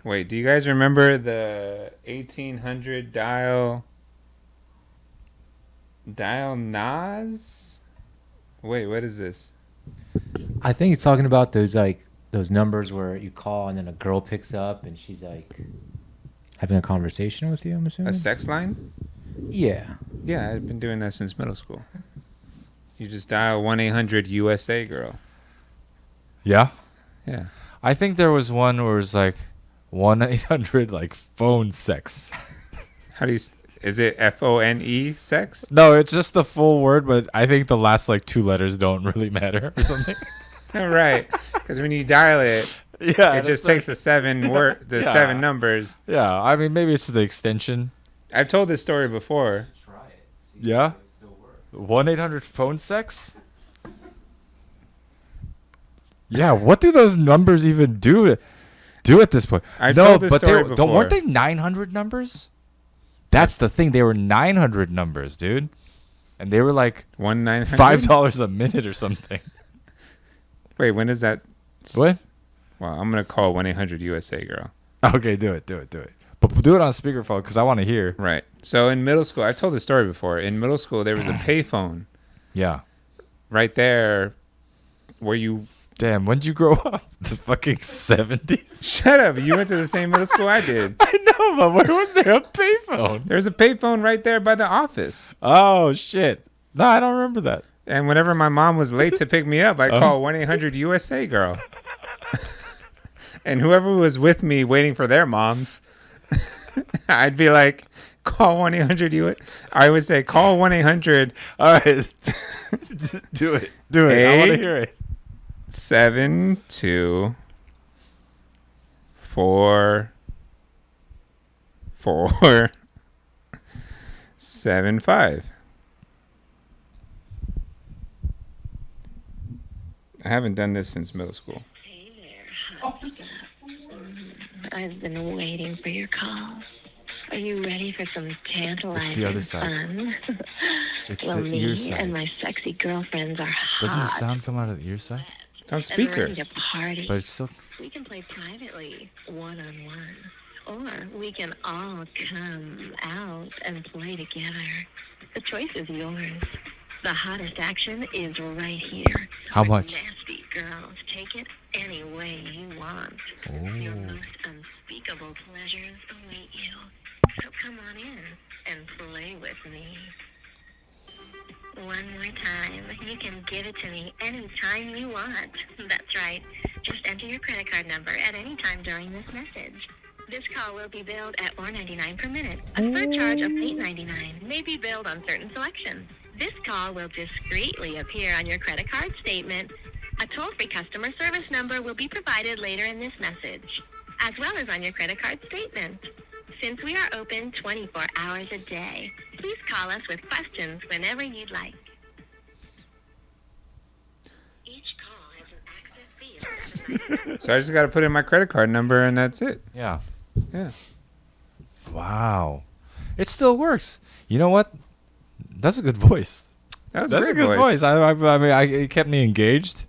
Wait, do you guys remember the 1800 dial NAS? Wait, what is this? I think it's talking about those numbers where you call and then a girl picks up and she's like having a conversation with you, I'm assuming. A sex line? Yeah. Yeah, I've been doing that since middle school. You just dial 1-800-USA girl. Yeah? Yeah. I think there was one where it was like 1-800 like phone sex. How do you... Is it FONE sex? No, it's just the full word, but I think the last like 2 letters don't really matter or something. Right. Because when you dial it, Yeah, it just takes the 7 7 numbers. Yeah, I mean maybe it's the extension. I've told this story before. Try it. See Yeah? if it still works. 1-800 phone sex? Yeah, what do those numbers even do at this point? I've told this story before. Weren't they 900 numbers? That's the thing. They were 900 numbers, dude. And they were like 1-900? $5 a minute or something. Wait, when is that? What? Well, I'm going to call 1-800-USA girl. Okay, do it. But do it on speakerphone because I want to hear. Right. So in middle school, I've told this story before. In middle school, there was a payphone Yeah. right there where you... Damn, when'd you grow up? The fucking 70s? Shut up. You went to the same middle school I did. I know, but where was there a payphone? There's a payphone right there by the office. Oh, shit. No, I don't remember that. And whenever my mom was late to pick me up, I'd call 1-800-USA girl. And whoever was with me waiting for their moms, I'd be like, call 1-800-USA. I would say, call 1-800. All right. Do it. I want to hear it. 72445. I haven't done this since middle school. Hey there, Husker. I've been waiting for your call. Are you ready for some tantalizing the other side. fun? It's well, the me ear side. and my sexy girlfriends are hot. Doesn't the sound come out of the ear side? It's on and speaker. ready to party. But it's still... We can play privately, one-on-one. Or we can all come out and play together. The choice is yours. The hottest action is right here. How With much? Nasty girls. Take it any way you want. Your most unspeakable pleasures await you. So come on in and play with me. One more time. You can give it to me anytime you want. That's right. Just enter your credit card number at any time during this message. This call will be billed at $4.99 per minute. A surcharge of $8.99 may be billed on certain selections. This call will discreetly appear on your credit card statement. A toll-free customer service number will be provided later in this message, as well as on your credit card statement. Since we are open 24 hours a day, please call us with questions whenever you'd like. Each call has an access fee of $7.99. So I just got to put in my credit card number, and that's it. Yeah. Yeah. Wow. It still works. You know what? That's a good voice. That's a good voice. I mean, it kept me engaged.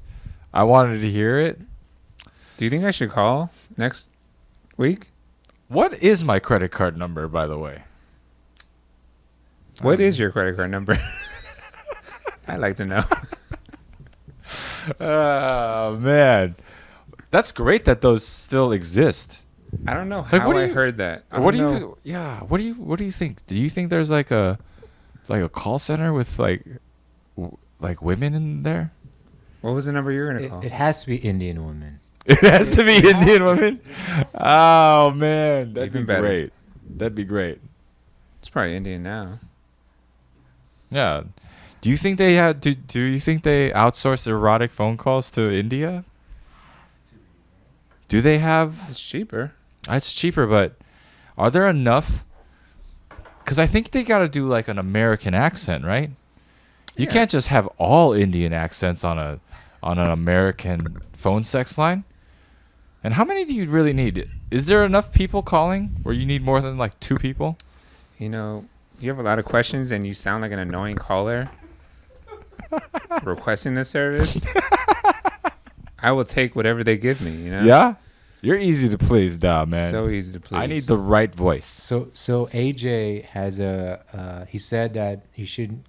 I wanted to hear it. Do you think I should call next week? What is my credit card number, by the way? What is your credit card number? I'd like to know. Oh, man. That's great that those still exist. I don't know Like, how I heard that. What do you think? Do you think there's like a call center with like women in there? What was the number you were going to call? It has to be Indian women. It has to be Indian women? Oh, man. That'd Even be better. great. That'd be great. It's probably Indian now. Yeah. Do you think they had do you think they outsource erotic phone calls to India? Do they have? It's cheaper. It's cheaper, but are there enough? Because I think they got to do like an American accent, right? You can't just have all Indian accents on an American phone sex line. And how many do you really need? Is there enough people calling where you need more than like 2 people? You know, you have a lot of questions and you sound like an annoying caller requesting this service. I will take whatever they give me, you know? Yeah? You're easy to please, man. So easy to please. I need the right voice. So AJ has he said that you should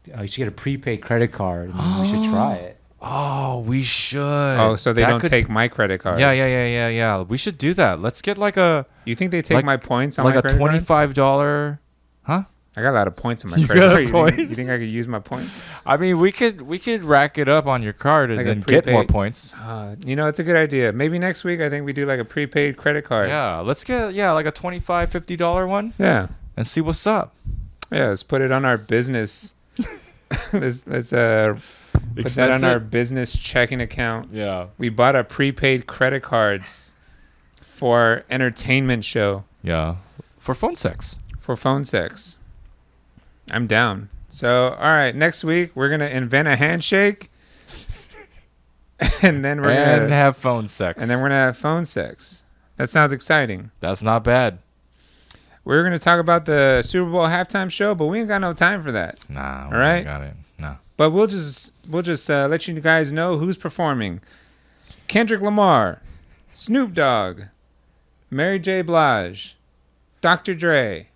get a prepaid credit card and we should try it. Oh, we should. Oh, so they don't take my credit card. Yeah. We should do that. Let's get like a... You think they take my points on like my a credit card? $25... Huh? I got a lot of points on my You credit got card. points? You think I could use my points? I mean, we could rack it up on your card and Like a then get more prepaid- points. You know, it's a good idea. Maybe next week I think we do like a prepaid credit card. Yeah, let's get like a $25, $50 one. Yeah. And see what's up. Yeah, let's put it on our business. let's put that Expense on our it? business checking account. Yeah. We bought a prepaid credit cards for entertainment show. Yeah. For phone sex. For phone sex. I'm down. So, all right, next week we're going to invent a handshake. and then we're going to have phone sex. And then we're going to have phone sex. That sounds exciting. That's not bad. We're going to talk about the Super Bowl halftime show, but we ain't got no time for that. Nah. All right? Got it. No. But we'll just let you guys know who's performing. Kendrick Lamar, Snoop Dogg, Mary J. Blige, Dr. Dre,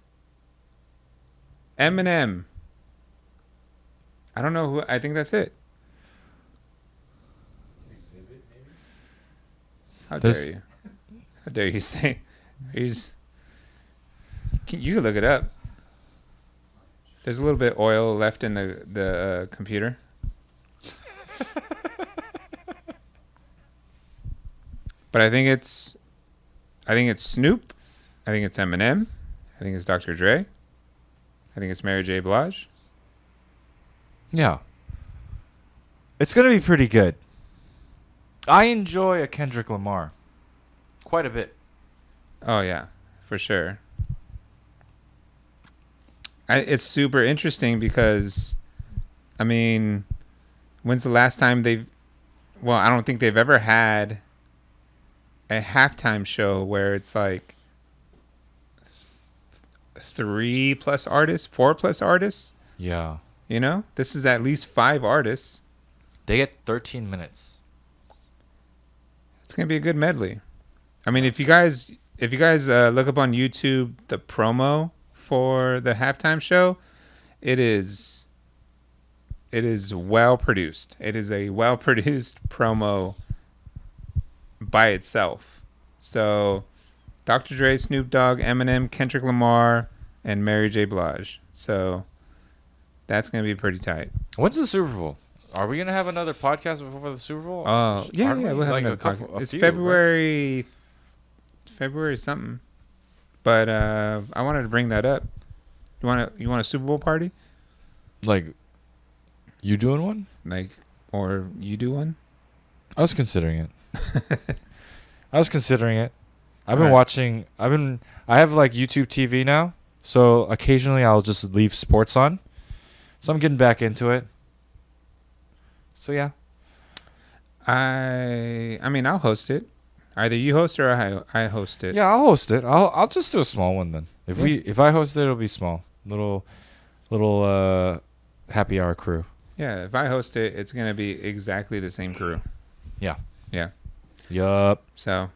Eminem. I don't know who. I think that's it. How dare you? How dare you say? You can look it up. There's a little bit of oil left in the computer. But I think it's Snoop. I think it's Eminem. I think it's Dr. Dre. I think it's Mary J. Blige. Yeah. It's going to be pretty good. I enjoy a Kendrick Lamar quite a bit. Oh, yeah, for sure. It's super interesting because, I mean, when's the last time I don't think they've ever had a halftime show where it's like 3+ artists, 4+ artists. Yeah. You know, this is at least 5 artists. They get 13 minutes. It's gonna be a good medley. I mean, if you guys look up on YouTube the promo for the halftime show, it is well produced. It is a well produced promo by itself. So, Dr. Dre, Snoop Dogg, Eminem, Kendrick Lamar, and Mary J. Blige. So, that's gonna be pretty tight. When's the Super Bowl? Are we gonna have another podcast before the Super Bowl? Oh, yeah, we'll have another podcast. It's February something. But I wanted to bring that up. You want a Super Bowl party? Like You doing one? Like, or you do one? I was considering it. I've been Alright. watching. I have like YouTube TV now, so occasionally I'll just leave sports on. So I'm getting back into it. So yeah. I mean, I'll host it. Either you host or I host it. Yeah, I'll host it. I'll just do a small one then. If I host it, it'll be small. Little happy hour crew. Yeah, if I host it, it's gonna be exactly the same crew. Yeah. Yeah. Yup. So,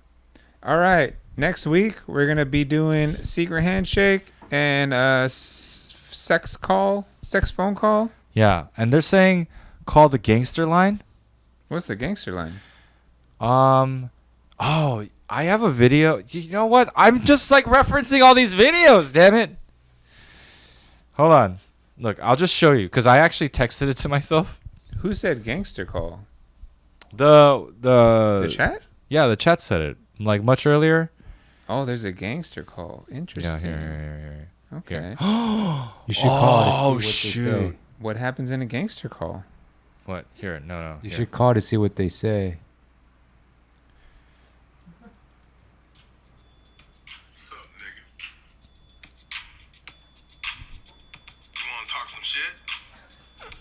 all right. Next week we're gonna be doing secret handshake and sex phone call. Yeah, and they're saying call the gangster line. What's the gangster line? Oh, I have a video. You know what? I'm just like referencing all these videos. Damn it. Hold on. Look, I'll just show you because I actually texted it to myself. Who said gangster call? The chat? Yeah, the chat said it like much earlier. Oh, there's a gangster call. Interesting. Yeah, here. Okay. You should call Oh, to see what shoot. they say. What happens in a gangster call? What? Here, no. You here. should call to see what they say. What's up, nigga? You wanna talk some shit? What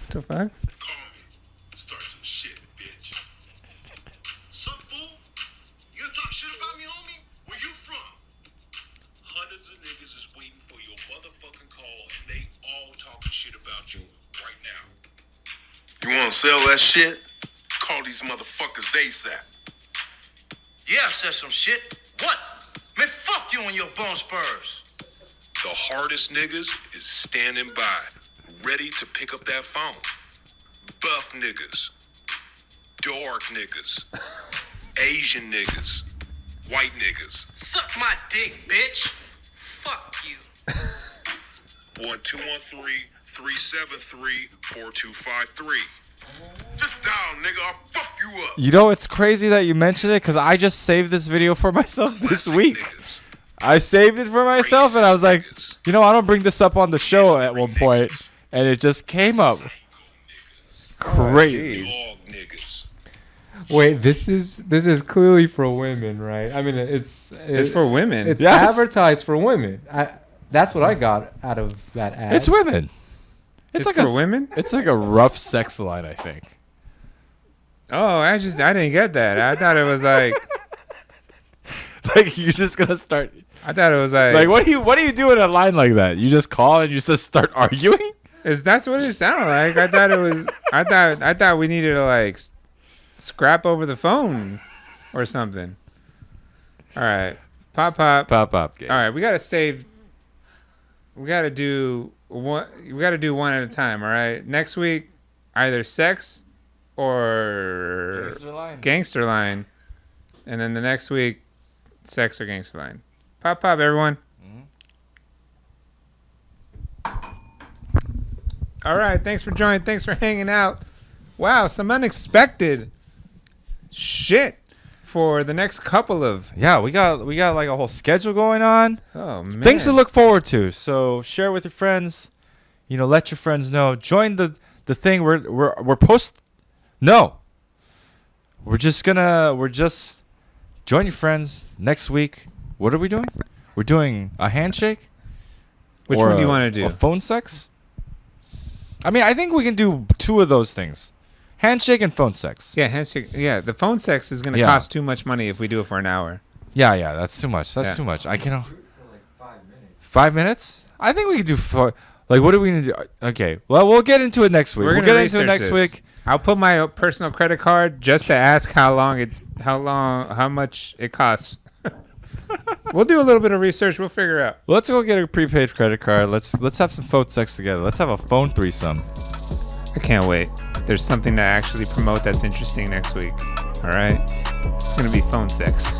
the fuck? Call me. Start some shit, bitch. Sup, fool? You gonna talk shit about me, homie? Where you from? Hundreds of niggas is waiting for your motherfucking call, and they all talking shit about you right now. You wanna sell that shit? Call these motherfuckers ASAP. Yeah, I said some shit. What? Man, fuck you and your bone spurs. The hardest niggas is standing by, ready to pick up that phone. Buff niggas, dark niggas, Asian niggas, white niggas. Suck my dick, bitch. Fuck you. 1-213-373-4253. Just dial, nigga. I'll fuck you up. You know, it's crazy that you mentioned it because I just saved this video for myself this week. I saved it for myself and I was like, you know, I don't bring this up on the show at one point, and it just came up. Crazy. Dog niggas. Wait, this is clearly for women, right? I mean, it's for women. It's Yes. advertised for women. That's what I got out of that ad. It's women. It's like for women? It's like a rough sex line, I think. Oh, I didn't get that. I thought it was like Like you're just gonna start. I thought it was like Like what do you do in a line like that? You just call and you just start arguing? That's what it sounded like. I thought it was. I thought we needed to like scrap over the phone or something. All right, pop. Pop. All right, we gotta save. We gotta do one. We gotta do one at a time. All right. Next week, either sex or gangster line, and then the next week, sex or gangster line. Pop, everyone. All right, thanks for joining. Thanks for hanging out. Wow, some unexpected shit for the next couple of. Yeah, we got like a whole schedule going on. Oh man, Things to look forward to. So share with your friends. You know, let your friends know. Join the thing. We're post. No. We're just join your friends next week. What are we doing? We're doing a handshake. Which or one do you want to do? A phone sex. I mean, I think we can do two of those things. Handshake and phone sex. Yeah, handshake. Yeah, the phone sex is going to Yeah. cost too much money if we do it for an hour. Yeah, that's too much. That's too much. I can. 5 minutes? I think we could do like what are we gonna do? Okay, well we'll get into it next week. We'll get into it next week. I'll put my personal credit card just to ask how much it costs. We'll do a little bit of research. We'll figure out. Let's go get a prepaid credit card. Let's have some phone sex together. Let's have a phone threesome. I can't wait. There's something to actually promote that's interesting next week. All right, it's gonna be phone sex.